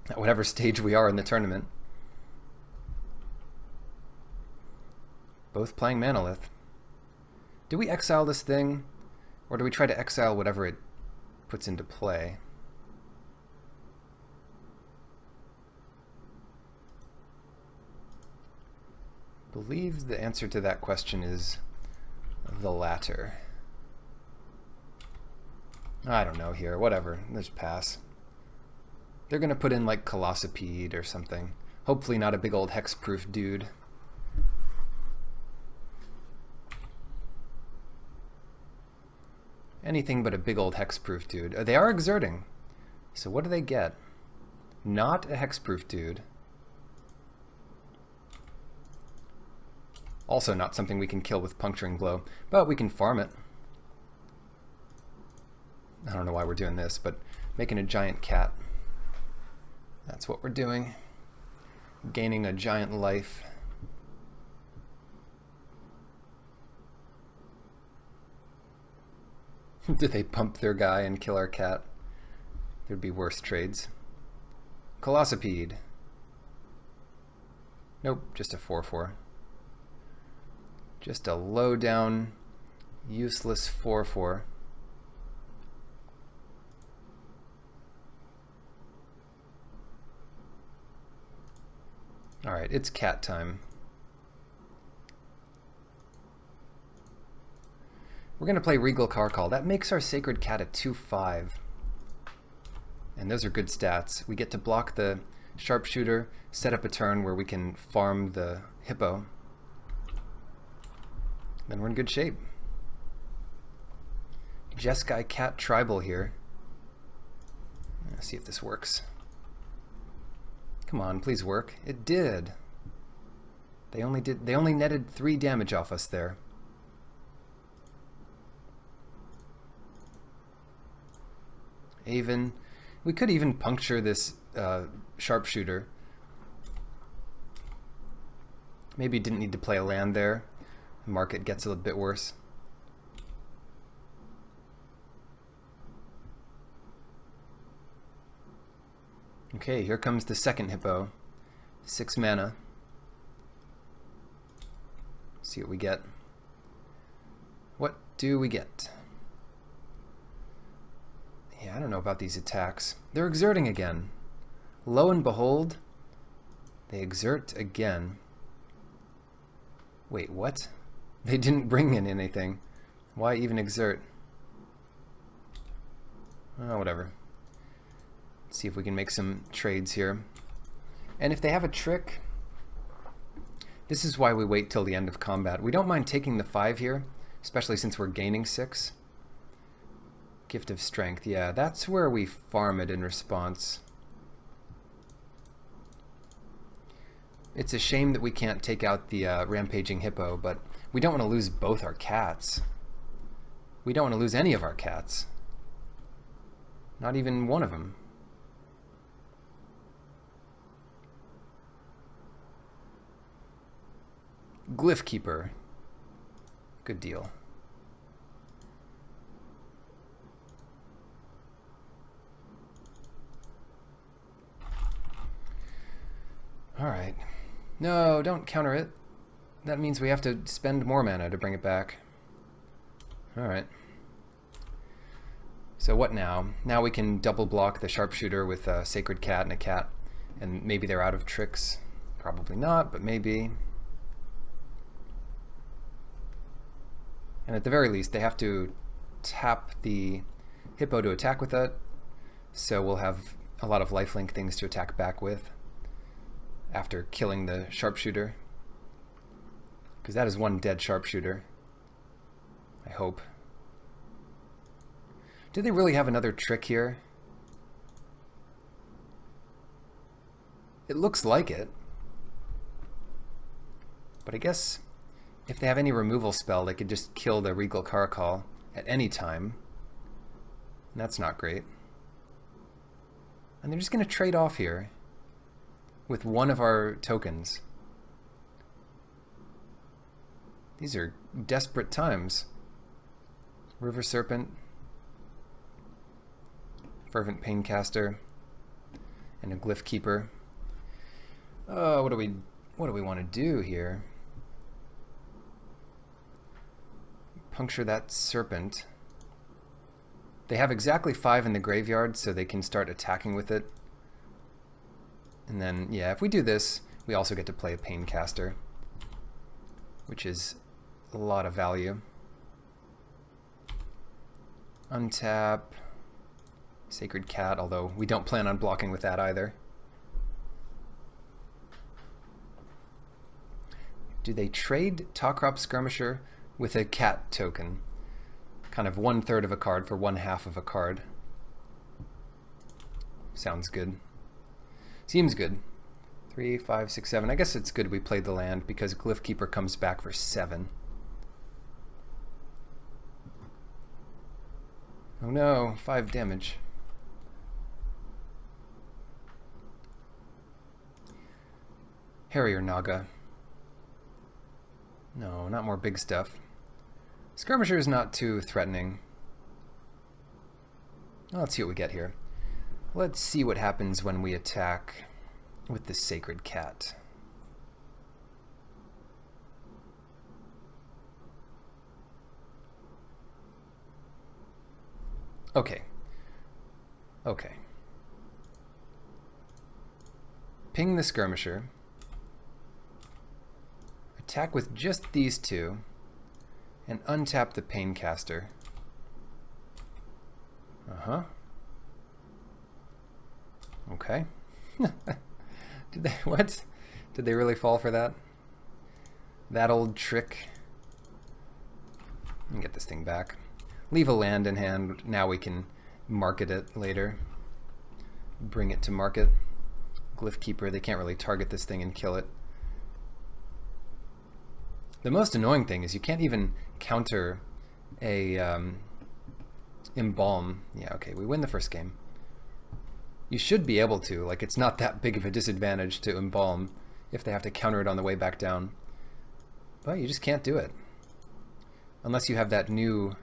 at whatever stage we are in the tournament. Both playing Manolith. Do we exile this thing, or do we try to exile whatever it puts into play? I believe the answer to that question is the latter. I don't know here, whatever, let's pass. They're gonna put in like Colossipede or something. Hopefully not a big old hexproof dude. Anything but a big old hexproof dude. They are exerting. So what do they get? Not a hexproof dude. Also not something we can kill with Puncturing Blow, but we can farm it. I don't know why we're doing this, but making a giant cat. That's what we're doing. Gaining a giant life. Did they pump their guy and kill our cat? There'd be worse trades. Colossipede. Nope, just a 4-4. Just a low down, useless 4-4. Alright, it's cat time. We're going to play Regal Carcall. That makes our Sacred Cat a 2-5. And those are good stats. We get to block the Sharpshooter, set up a turn where we can farm the Hippo. Then we're in good shape. Jeskai Cat Tribal here. Let's see if this works. Come on, please work. It did. They only netted 3 damage off us there. Haven. We could even puncture this Sharpshooter. Maybe didn't need to play a land there. Market gets a little bit worse. Okay, here comes the second Hippo. 6 mana. See what we get. What do we get? Yeah, I don't know about these attacks. They're exerting again. Lo and behold, they exert again. Wait, what? They didn't bring in anything. Why even exert? Oh, whatever. Let's see if we can make some trades here. And if they have a trick, this is why we wait till the end of combat. We don't mind taking the 5 here, especially since we're gaining 6. Gift of Strength, yeah, that's where we farm it in response. It's a shame that we can't take out the rampaging hippo, but we don't want to lose both our cats. We don't want to lose any of our cats. Not even one of them. Glyph Keeper. Good deal. Alright. No, don't counter it. That means we have to spend more mana to bring it back. Alright. So what now? Now we can double block the sharpshooter with a sacred cat and a cat. And maybe they're out of tricks. Probably not, but maybe. And at the very least, they have to tap the hippo to attack with it. So we'll have a lot of lifelink things to attack back with after killing the sharpshooter. Because that is one dead sharpshooter. I hope. Do they really have another trick here? It looks like it. But I guess if they have any removal spell, they could just kill the Regal Caracal at any time. And that's not great. And they're just going to trade off here with one of our tokens. These are desperate times. River Serpent, Fervent Paincaster, and a Glyph Keeper. What do we want to do here? Puncture that serpent. They have exactly 5 in the graveyard, so they can start attacking with it. And then, yeah, if we do this, we also get to play a Paincaster, which is a lot of value. Untap Sacred Cat, although we don't plan on blocking with that either. Do they trade Tawkrop Skirmisher with a cat token? Kind of 1/3 of a card for 1/2 of a card. Sounds good. Seems good. 3, 5, 6, 7. I guess it's good we played the land because Glyph Keeper comes back for 7. Oh no, 5 damage. Harrier Naga. No, not more big stuff. Skirmisher is not too threatening. Well, let's see what we get here. Let's see what happens when we attack with the Sacred Cat. Okay. Okay. Ping the Skirmisher. Attack with just these two. And untap the Paincaster. Uh-huh. Okay. Did they, what? Did they really fall for that? That old trick? Let me get this thing back. Leave a land in hand. Now we can market it later. Bring it to market. Glyph Keeper, they can't really target this thing and kill it. The most annoying thing is you can't even counter a Embalm. Yeah, okay, we win the first game. You should be able to. Like, it's not that big of a disadvantage to Embalm if they have to counter it on the way back down. But you just can't do it. Unless you have that new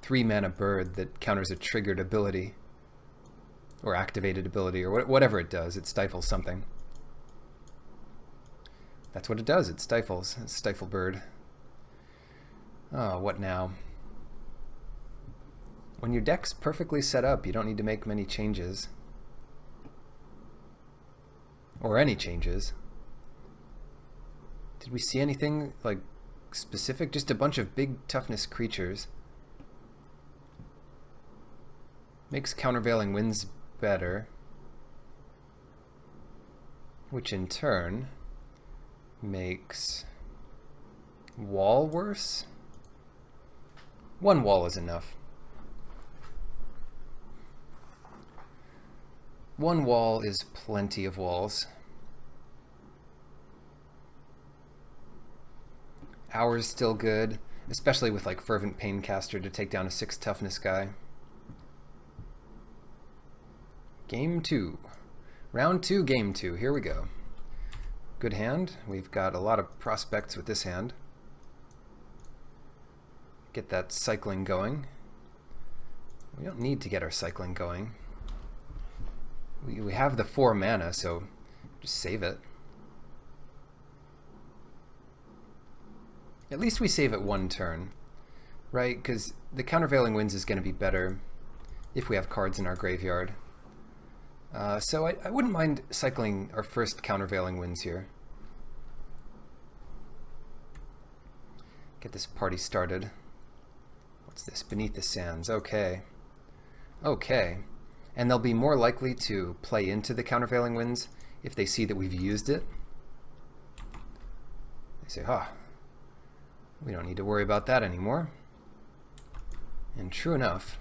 3-mana bird that counters a triggered ability. Or activated ability, or whatever it does. It stifles something. That's what it does. It stifles. It's Stifle Bird. Oh, what now? When your deck's perfectly set up, you don't need to make many changes. Or any changes. Did we see anything, like, specific? Just a bunch of big toughness creatures. Makes Countervailing Winds better. Which in turn makes wall worse? One wall is enough. One wall is plenty of walls. Hour's still good, especially with like Fervent Paincaster to take down a 6 toughness guy. Game 2. Round 2, game 2. Here we go. Good hand. We've got a lot of prospects with this hand. Get that cycling going. We don't need to get our cycling going. We have the 4 mana, so just save it. At least we save it 1 turn, right? Because the Countervailing Winds is going to be better if we have cards in our graveyard. So I wouldn't mind cycling our first Countervailing Winds here. Get this party started. What's this? Beneath the Sands. Okay. Okay. And they'll be more likely to play into the Countervailing Winds if they see that we've used it. They say, we don't need to worry about that anymore. And true enough.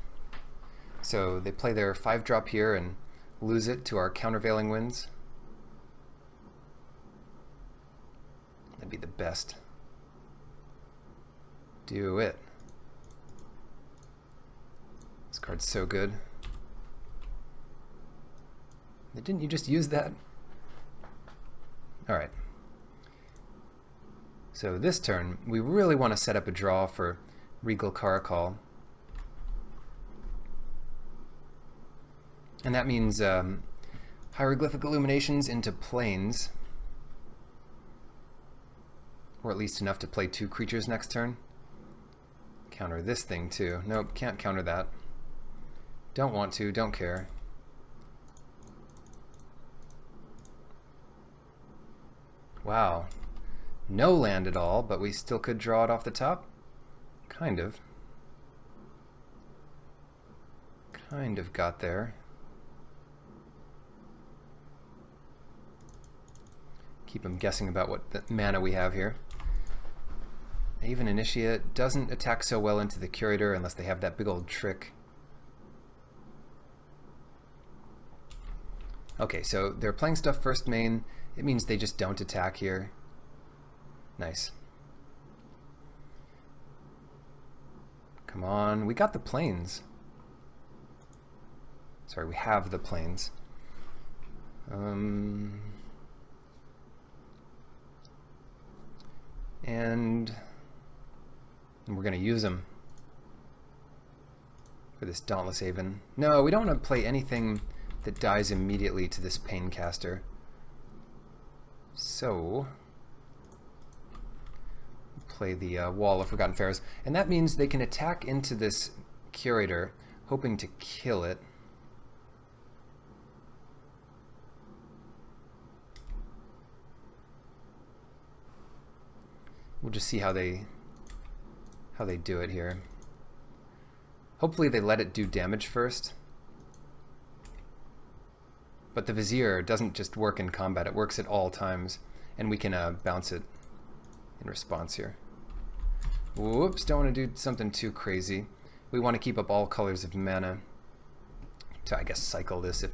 So they play their 5-drop here and lose it to our Countervailing Winds. That'd be the best. Do it. This card's so good. Didn't you just use that? Alright. So this turn, we really want to set up a draw for Regal Caracal. And that means Hieroglyphic Illuminations into Plains. Or at least enough to play 2 creatures next turn. Counter this thing too. Nope, can't counter that. Don't want to, don't care. Wow. No land at all, but we still could draw it off the top? Kind of. Kind of got there. Keep them guessing about what the mana we have here. Even Initiate doesn't attack so well into the Curator unless they have that big old trick. Okay, so they're playing stuff first main. It means they just don't attack here. Nice. Come on, we got the Plains. Sorry, we have the Plains. And we're going to use them for this Dauntless Haven. No, we don't want to play anything that dies immediately to this Paincaster. So, play the Wall of Forgotten Pharaohs. And that means they can attack into this Curator, hoping to kill it. We'll just see how they do it here. Hopefully they let it do damage first. But the Vizier doesn't just work in combat, it works at all times, and we can bounce it in response here. Whoops, don't want to do something too crazy. We want to keep up all colors of mana to, I guess, cycle this if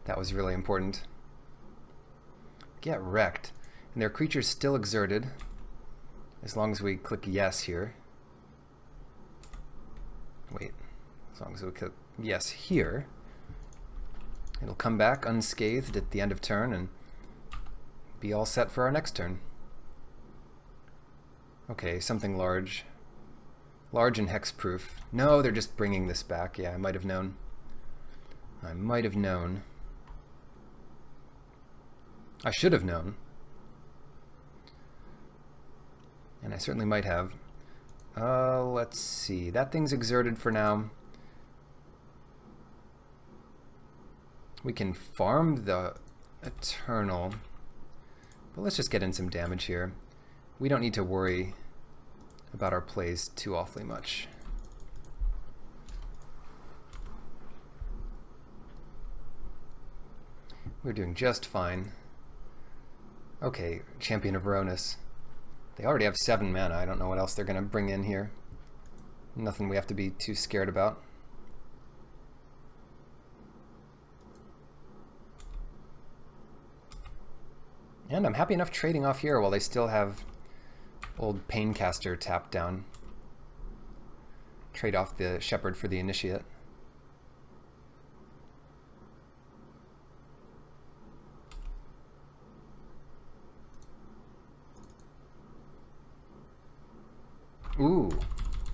that was really important. Get wrecked. And their creature's still exerted, as long as we click yes here. Wait, as long as we click yes here. It'll come back unscathed at the end of turn and be all set for our next turn. Okay, something large. Large and hexproof. No, they're just bringing this back. Yeah, I might have known. I might have known. I should have known. And I certainly might have. Let's see. That thing's exerted for now. We can farm the Eternal, but let's just get in some damage here. We don't need to worry about our plays too awfully much. We're doing just fine. Okay, Champion of Ronus. They already have 7 mana. I don't know what else they're going to bring in here. Nothing we have to be too scared about. And I'm happy enough trading off here while they still have Old Paincaster tap down. Trade off the Shepherd for the Initiate. Ooh,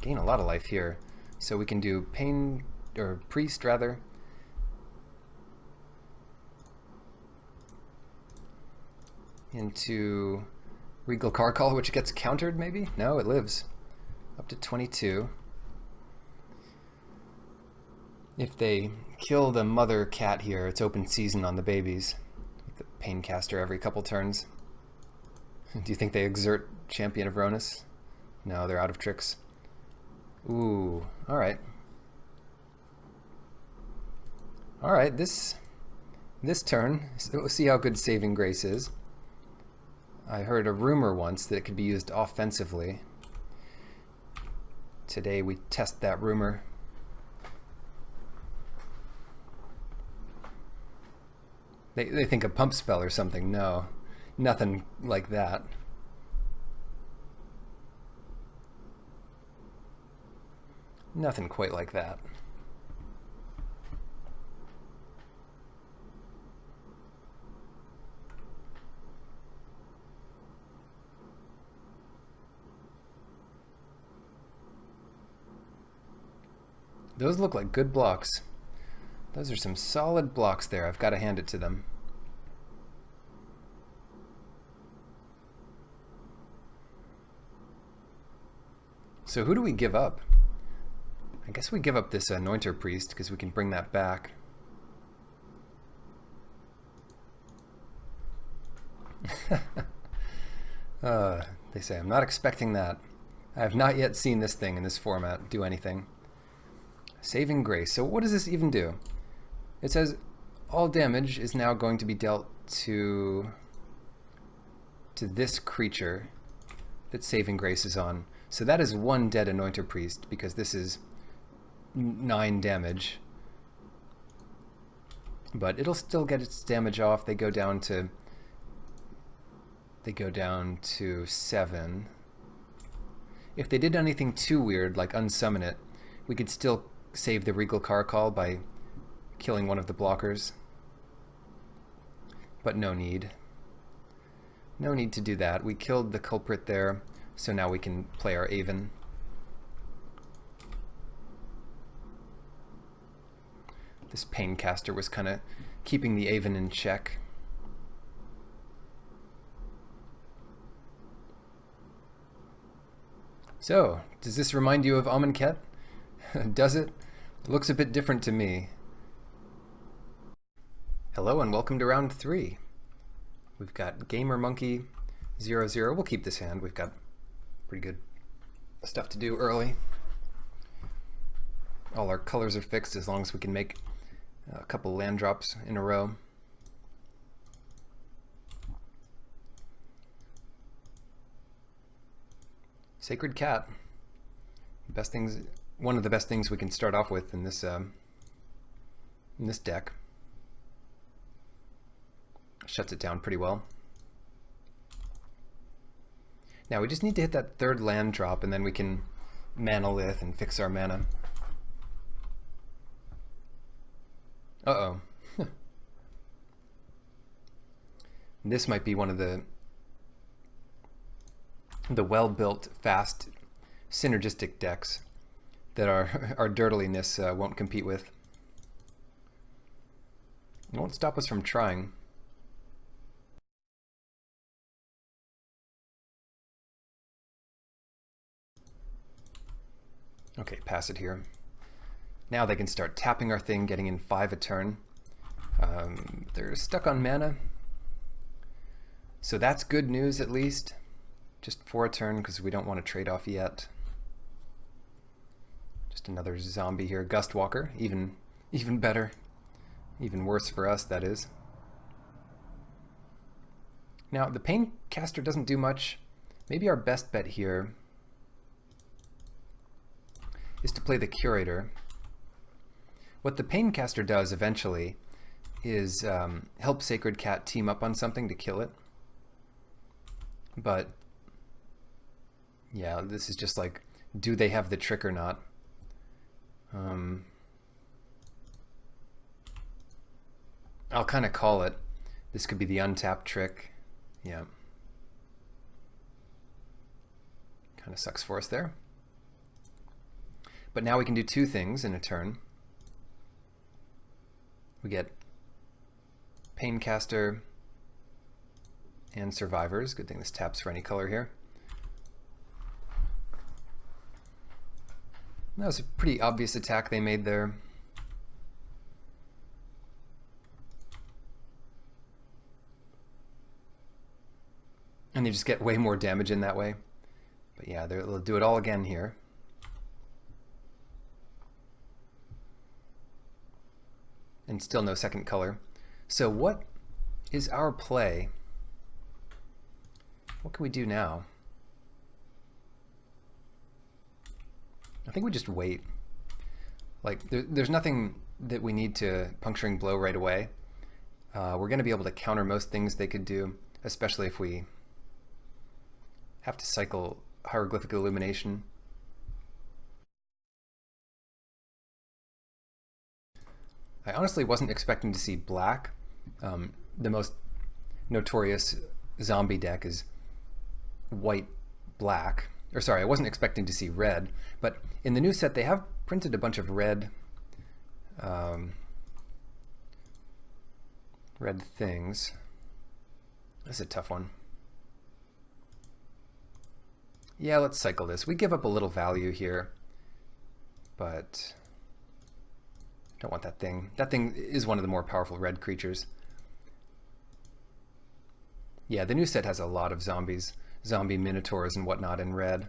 gain a lot of life here. So we can do Pain, or Priest rather. Into Regal Carcall, which gets countered maybe? No, it lives. Up to 22. If they kill the mother cat here, it's open season on the babies. With the Paincaster every couple turns. Do you think they exert Champion of Ronus? No, they're out of tricks. Ooh, alright. Alright, this turn, so we'll see how good Saving Grace is. I heard a rumor once that it could be used offensively. Today we test that rumor. They think a pump spell or something. No, nothing like that. Nothing quite like that. Those look like good blocks. Those are some solid blocks there. I've got to hand it to them. So who do we give up? I guess we give up this Anointer Priest because we can bring that back. They say, I'm not expecting that. I have not yet seen this thing in this format do anything. Saving Grace. So what does this even do? It says all damage is now going to be dealt to this creature that Saving Grace is on. So that is one dead Anointer Priest because this is 9 damage. But it'll still get its damage off. They go down to 7. If they did anything too weird, like unsummon it, we could still save the Regal Carcall by killing one of the blockers. But no need. No need to do that. We killed the culprit there, so now we can play our Aven. This Paincaster was kind of keeping the Aven in check. So, does this remind you of Amonkhet? Does it? It looks a bit different to me. Hello and welcome to round 3. We've got Gamer Monkey 0-0. We'll keep this hand. We've got pretty good stuff to do early. All our colors are fixed as long as we can make a couple land drops in a row. Sacred Cat. Best things, one of the best things we can start off with in this deck. Shuts it down pretty well. Now we just need to hit that 3rd land drop and then we can Manalith and fix our mana. Uh-oh. This might be one of the well-built, fast, synergistic decks that our dirtliness won't compete with. It won't stop us from trying. Okay, pass it here. Now they can start tapping our thing, getting in 5 a turn. They're stuck on mana. So that's good news at least. Just 4 a turn because we don't want to trade off yet. Just another zombie here. Gustwalker, even better. Even worse for us, that is. Now the Paincaster doesn't do much. Maybe our best bet here is to play the Curator. What the Paincaster does eventually is help Sacred Cat team up on something to kill it. But Yeah, this is just like, do they have the trick or not? I'll kind of call it. This could be the untapped trick. Yeah. Kind of sucks for us there. But now we can do two things in a turn. We get Paincaster and Survivors. Good thing this taps for any color here. That was a pretty obvious attack they made there. And they just get way more damage in that way. But yeah, they'll do it all again here. And still no second color. So what is our play? What can we do now? I think we just wait. Like, there's nothing that we need to Puncturing Blow right away. We're going to be able to counter most things they could do, especially if we have to cycle Hieroglyphic Illumination. I honestly wasn't expecting to see black. The most notorious zombie deck is white-black. Or sorry, I wasn't expecting to see red, but in the new set they have printed a bunch of red red things. This is a tough one. Yeah, let's cycle this. We give up a little value here, but don't want that thing. That thing is one of the more powerful red creatures. Yeah, the new set has a lot of zombies. Zombie Minotaurs and whatnot in red.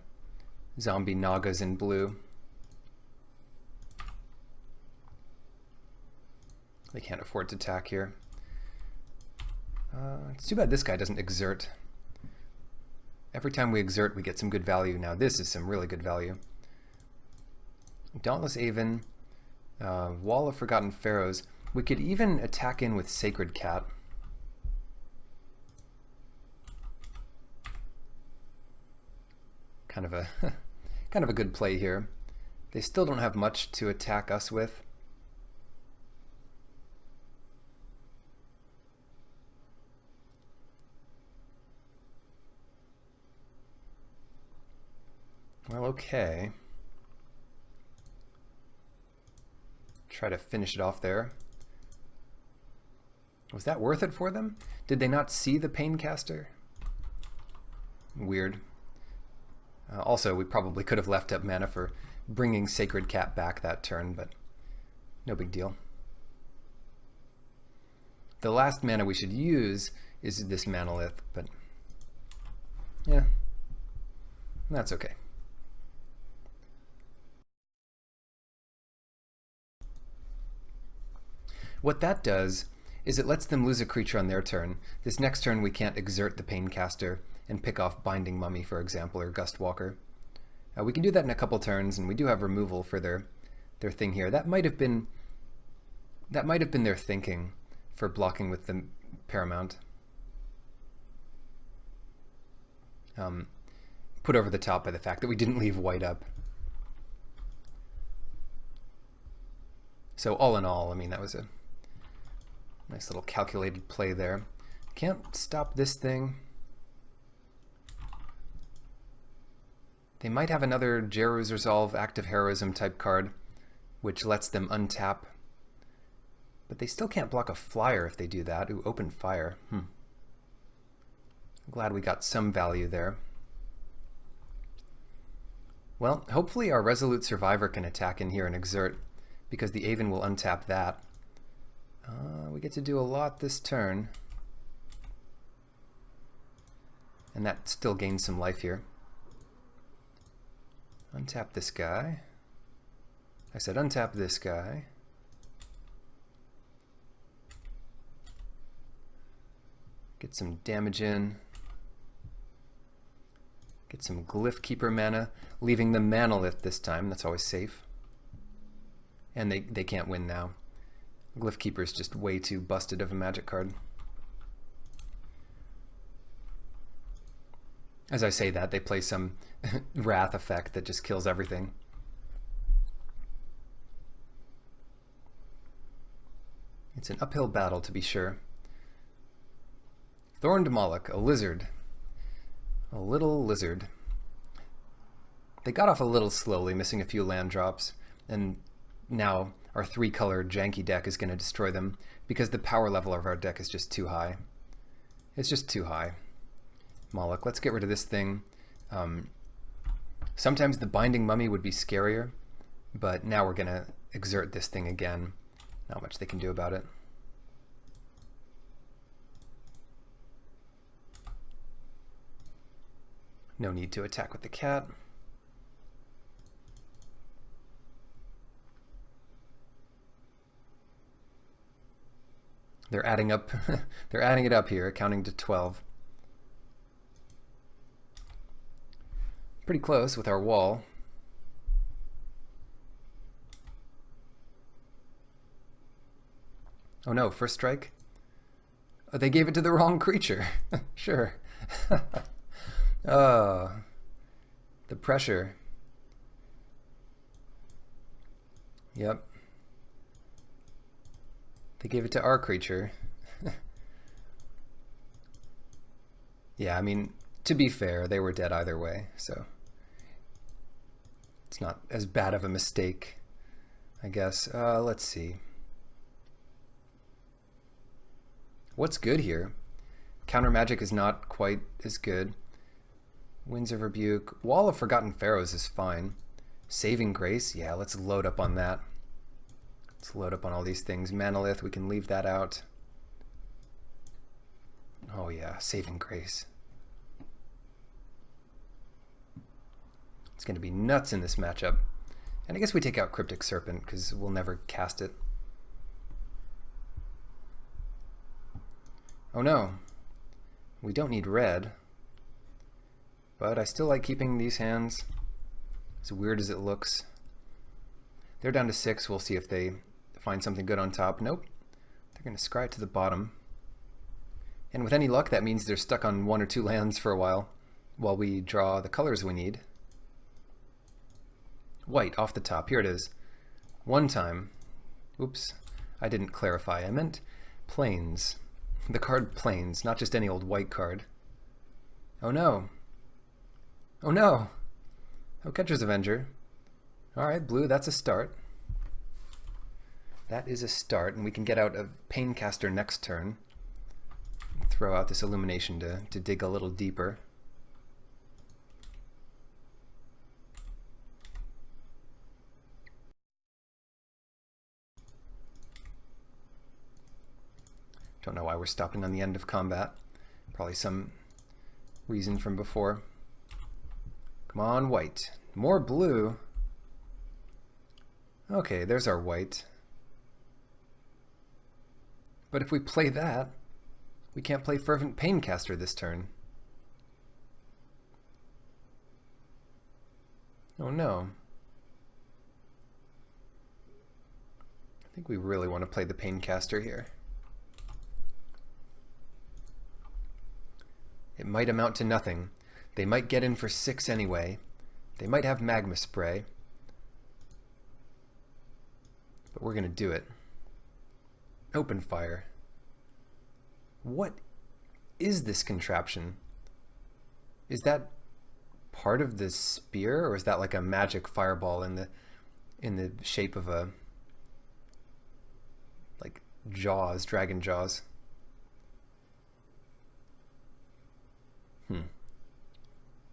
Zombie Nagas in blue. They can't afford to attack here. It's too bad this guy doesn't exert. Every time we exert, we get some good value. Now this is some really good value. Dauntless Aven, Wall of Forgotten Pharaohs. We could even attack in with Sacred Cat. Kind of a good play here. They still don't have much to attack us with. Well, okay. Try to finish it off there. Was that worth it for them? Did they not see the Paincaster? Weird. Also, we probably could have left up mana for bringing Sacred Cat back that turn, but no big deal. The last mana we should use is this Manolith, but yeah, that's okay. What that does is it lets them lose a creature on their turn. This next turn we can't exert the Paincaster and pick off Binding Mummy, for example, or Gustwalker. We can do that in a couple turns, and we do have removal for their thing here. That might have been their thinking for blocking with the Paramount. Put over the top by the fact that we didn't leave white up. So all in all, I mean, that was a nice little calculated play there. Can't stop this thing. They might have another Jeru's Resolve Active Heroism type card, which lets them untap. But they still can't block a flyer if they do that. Ooh, Open Fire. I'm glad we got some value there. Well, hopefully our Resolute Survivor can attack in here and exert, because the Aven will untap that. We get to do a lot this turn. And that still gains some life here. Untap this guy. I said untap this guy. Get some damage in. Get some Glyph Keeper mana, leaving the Manolith this time. That's always safe. And they can't win now. Glyph Keeper is just way too busted of a magic card. As I say that, they play some wrath effect that just kills everything. It's an uphill battle, to be sure. Thorned Moloch, a lizard. A little lizard. They got off a little slowly, missing a few land drops, and now our 3-color janky deck is going to destroy them because the power level of our deck is just too high. It's just too high. Moloch, let's get rid of this thing. Sometimes the Binding Mummy would be scarier, but now we're going to exert this thing again. Not much they can do about it. No need to attack with the cat. They're adding up. They're adding it up here, counting to 12. Pretty close with our wall. Oh no, first strike? Oh, they gave it to the wrong creature. Sure. Oh, the pressure. Yep. They gave it to our creature. Yeah, I mean, to be fair, they were dead either way, so it's not as bad of a mistake, I guess. Let's see. What's good here? Counter magic is not quite as good. Winds of Rebuke. Wall of Forgotten Pharaohs is fine. Saving Grace, yeah, let's load up on that. Let's load up on all these things. Manolith, we can leave that out. Oh yeah, Saving Grace. It's going to be nuts in this matchup. And I guess we take out Cryptic Serpent because we'll never cast it. Oh no, we don't need red. But I still like keeping these hands, as weird as it looks. They're down to 6. We'll see if they find something good on top. Nope. They're going to scry it to the bottom. And with any luck, that means they're stuck on 1 or 2 lands for a while we draw the colors we need. White off the top. Here it is. 1 time. Oops. I didn't clarify. I meant plains. The card Plains, not just any old white card. Oh no. Oh no! Oh, Catcher's Avenger. Alright, blue, that's a start. That is a start, and we can get out a Paincaster next turn. Throw out this Illumination to dig a little deeper. Don't know why we're stopping on the end of combat. Probably some reason from before. Come on, white. More blue. Okay, there's our white. But if we play that, we can't play Fervent Paincaster this turn. Oh no. I think we really want to play the Paincaster here. It might amount to nothing. They might get in for 6 anyway. They might have Magma Spray. But we're going to do it. Open fire. What is this contraption? Is that part of the spear, or is that like a magic fireball in the shape of a like jaws, dragon jaws?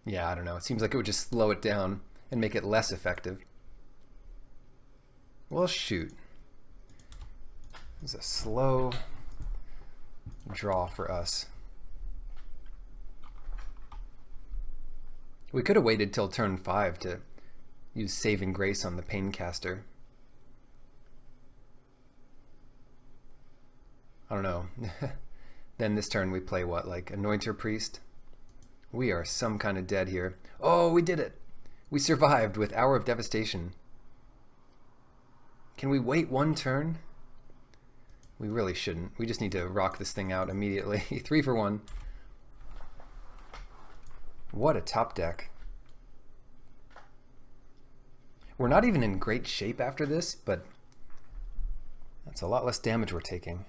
Yeah, I don't know. It seems like it would just slow it down and make it less effective. Well, shoot. It was a slow draw for us. We could have waited till turn 5 to use Saving Grace on the Paincaster. I don't know. Then this turn we play what, like Anointer Priest? We are some kind of dead here. Oh, we did it! We survived with Hour of Devastation. Can we wait 1 turn? We really shouldn't. We just need to rock this thing out immediately. 3 for 1. What a top deck. We're not even in great shape after this, but that's a lot less damage we're taking.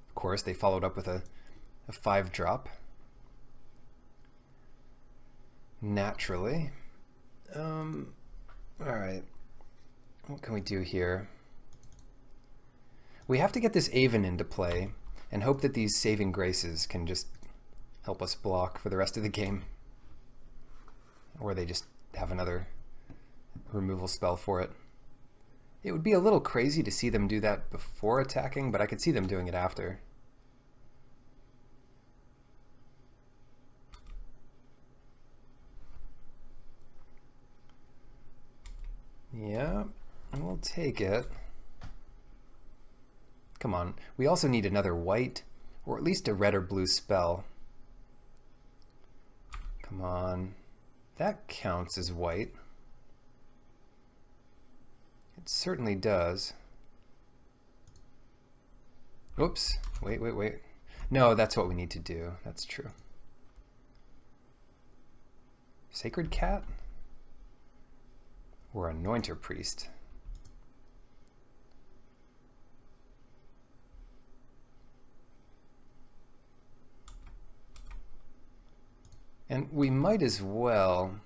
Of course, they followed up with a 5-drop. Naturally. Alright. What can we do here? We have to get this Aven into play and hope that these saving graces can just help us block for the rest of the game. Or they just have another removal spell for it. It would be a little crazy to see them do that before attacking, but I could see them doing it after. Yeah, we'll take it. Come on. We also need another white, or at least a red or blue spell. Come on. That counts as white. It certainly does. Oops. Wait. No, that's what we need to do. That's true. Sacred Cat? Or Anointer Priest? And we might as well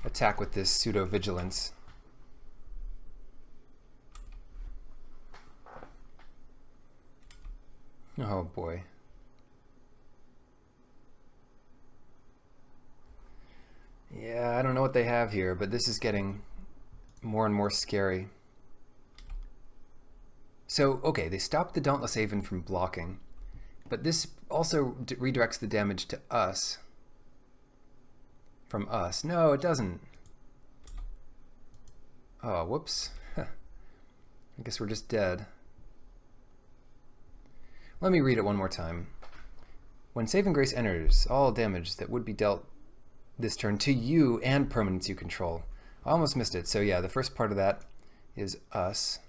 attack with this pseudo-vigilance. Oh boy. Yeah, I don't know what they have here, but this is getting more and more scary. So, okay, they stopped the Dauntless Aven from blocking, but this also redirects the damage to us. From us. No, it doesn't. Oh, whoops. I guess we're just dead. Let me read it one more time. When Saving Grace enters, all damage that would be dealt this turn to you and permanents you control. I almost missed it. So yeah, the first part of that is us.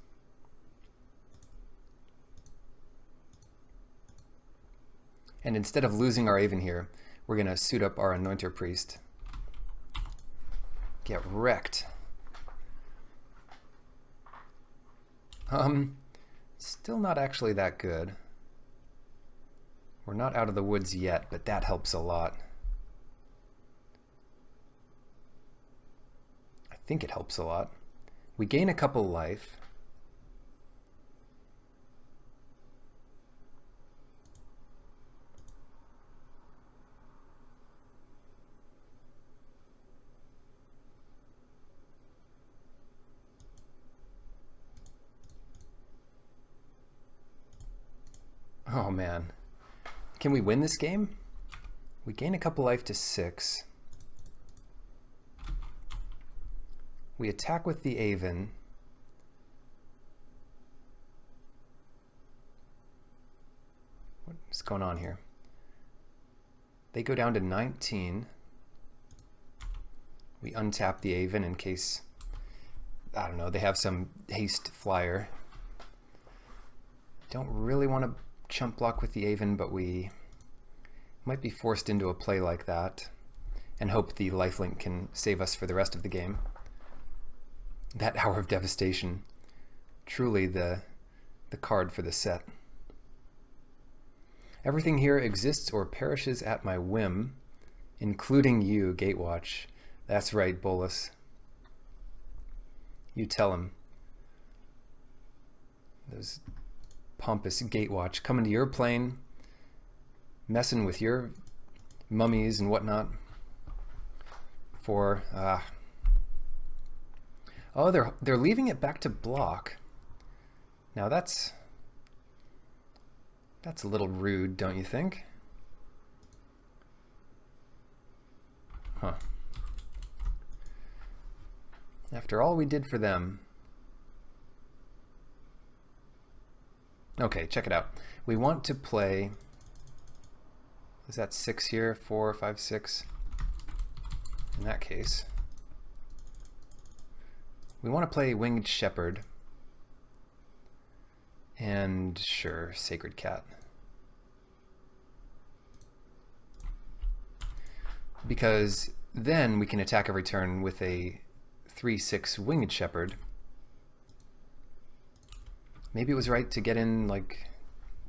And instead of losing our Aven here, we're going to suit up our Anointer Priest. Get wrecked. Still not actually that good. We're not out of the woods yet, but that helps a lot. I think it helps a lot. We gain a couple life. Oh man. Can we win this game? We gain a couple life to 6. We attack with the Aven. What's going on here? They go down to 19. We untap the Aven in case, I don't know, they have some haste flyer. Don't really want to chump block with the Aven, but we might be forced into a play like that and hope the lifelink can save us for the rest of the game. That Hour of Devastation, truly the card for the set. Everything here exists or perishes at my whim, including you, Gatewatch. That's right, Bolus. You tell him. Those pompous Gatewatch coming to your plane, messing with your mummies and whatnot for oh, they're leaving it back to block. Now that's a little rude, don't you think? Huh. After all we did for them. Okay, check it out. We want to play, is that 6 here? 4, 5, 6? In that case. We want to play Winged Shepherd. And sure, Sacred Cat. because then we can attack every turn with a 3/6 Winged Shepherd. Maybe it was right to get in like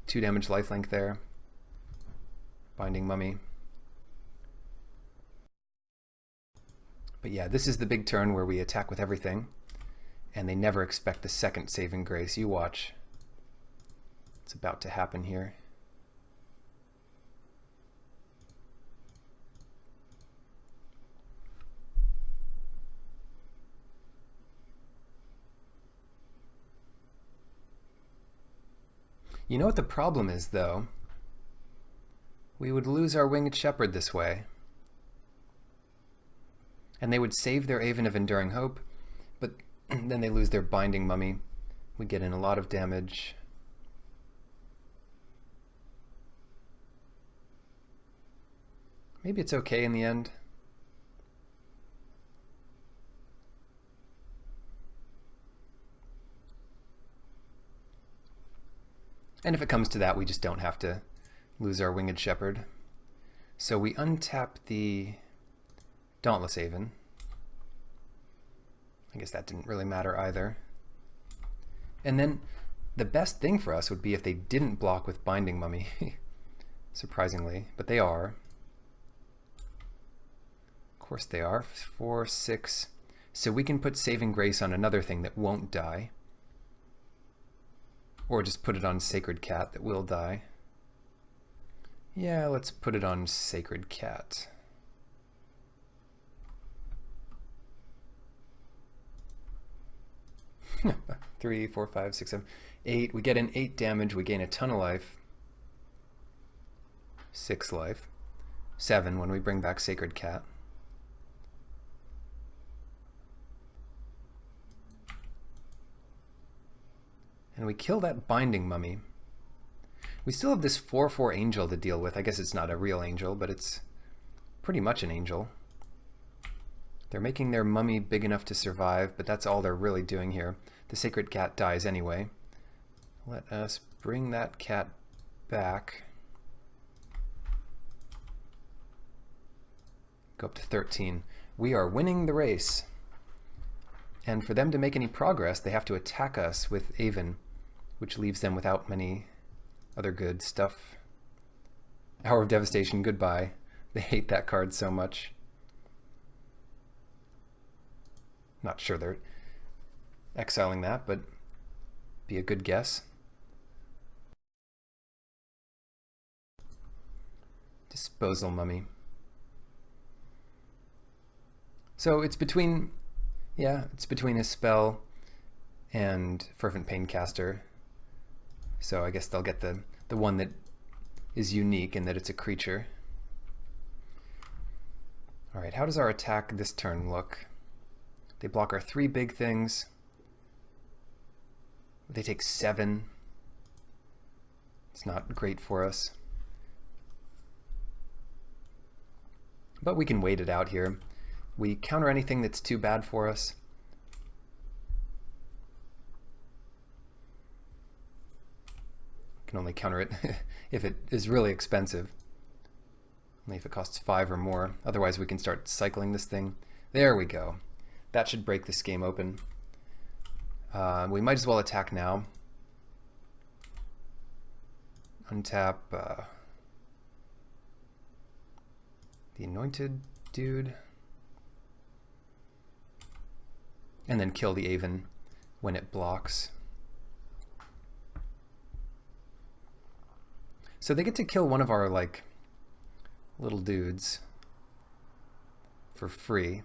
2 damage lifelink there. Binding Mummy. But yeah, this is the big turn where we attack with everything, and they never expect the second Saving Grace. You watch. It's about to happen here. You know what the problem is, though? We would lose our Winged Shepherd this way. And they would save their Aven of Enduring Hope, but then they lose their Binding Mummy. We get in a lot of damage. Maybe it's okay in the end. And if it comes to that, we just don't have to lose our Winged Shepherd. So we untap the Dauntless Aven. I guess that didn't really matter either. And then the best thing for us would be if they didn't block with Binding Mummy. Surprisingly, but they are. Of course they are. 4, 6. So we can put Saving Grace on another thing that won't die. Or just put it on Sacred Cat that will die. Yeah, let's put it on Sacred Cat. Three, 4, 5, 6, 7, 8. We get an 8 damage. We gain a ton of life. 6 life. 7 when we bring back Sacred Cat. And we kill that Binding Mummy. We still have this 4/4 angel to deal with. I guess it's not a real angel, but it's pretty much an angel. They're making their mummy big enough to survive, but that's all they're really doing here. The Sacred Cat dies anyway. Let us bring that cat back. Go up to 13. We are winning the race. And for them to make any progress, they have to attack us with Aven, which leaves them without many other good stuff. Hour of Devastation, goodbye. They hate that card so much. Not sure they're exiling that, but be a good guess. Disposal Mummy. So it's between, yeah, it's between his spell and Fervent Paincaster. So I guess they'll get the one that is unique in that it's a creature. All right, how does our attack this turn look? They block our 3 big things. They take 7. It's not great for us. But we can wait it out here. We counter anything that's too bad for us. Can only counter it if it is really expensive. Only if it costs 5 or more. Otherwise we can start cycling this thing. There we go. That should break this game open. We might as well attack now. Untap the Anointed dude. And then kill the Aven when it blocks. So they get to kill one of our, like, little dudes for free.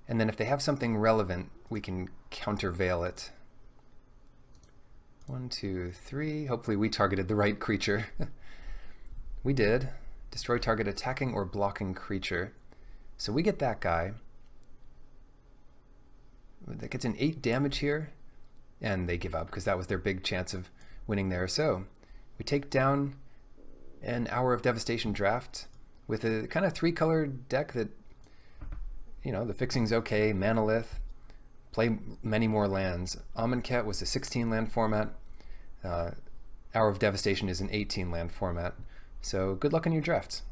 And then if they have something relevant, we can countervail it. 1, 2, 3. Hopefully we targeted the right creature. We did. Destroy target attacking or blocking creature. So we get that guy. That gets an 8 damage here. And they give up because that was their big chance of winning there. So we take down an Hour of Devastation draft with a kind of 3-color deck that, you know, the fixing's okay. Manalith, play many more lands. Amonkhet was a 16-land format. Hour of Devastation is an 18-land format. So good luck in your drafts.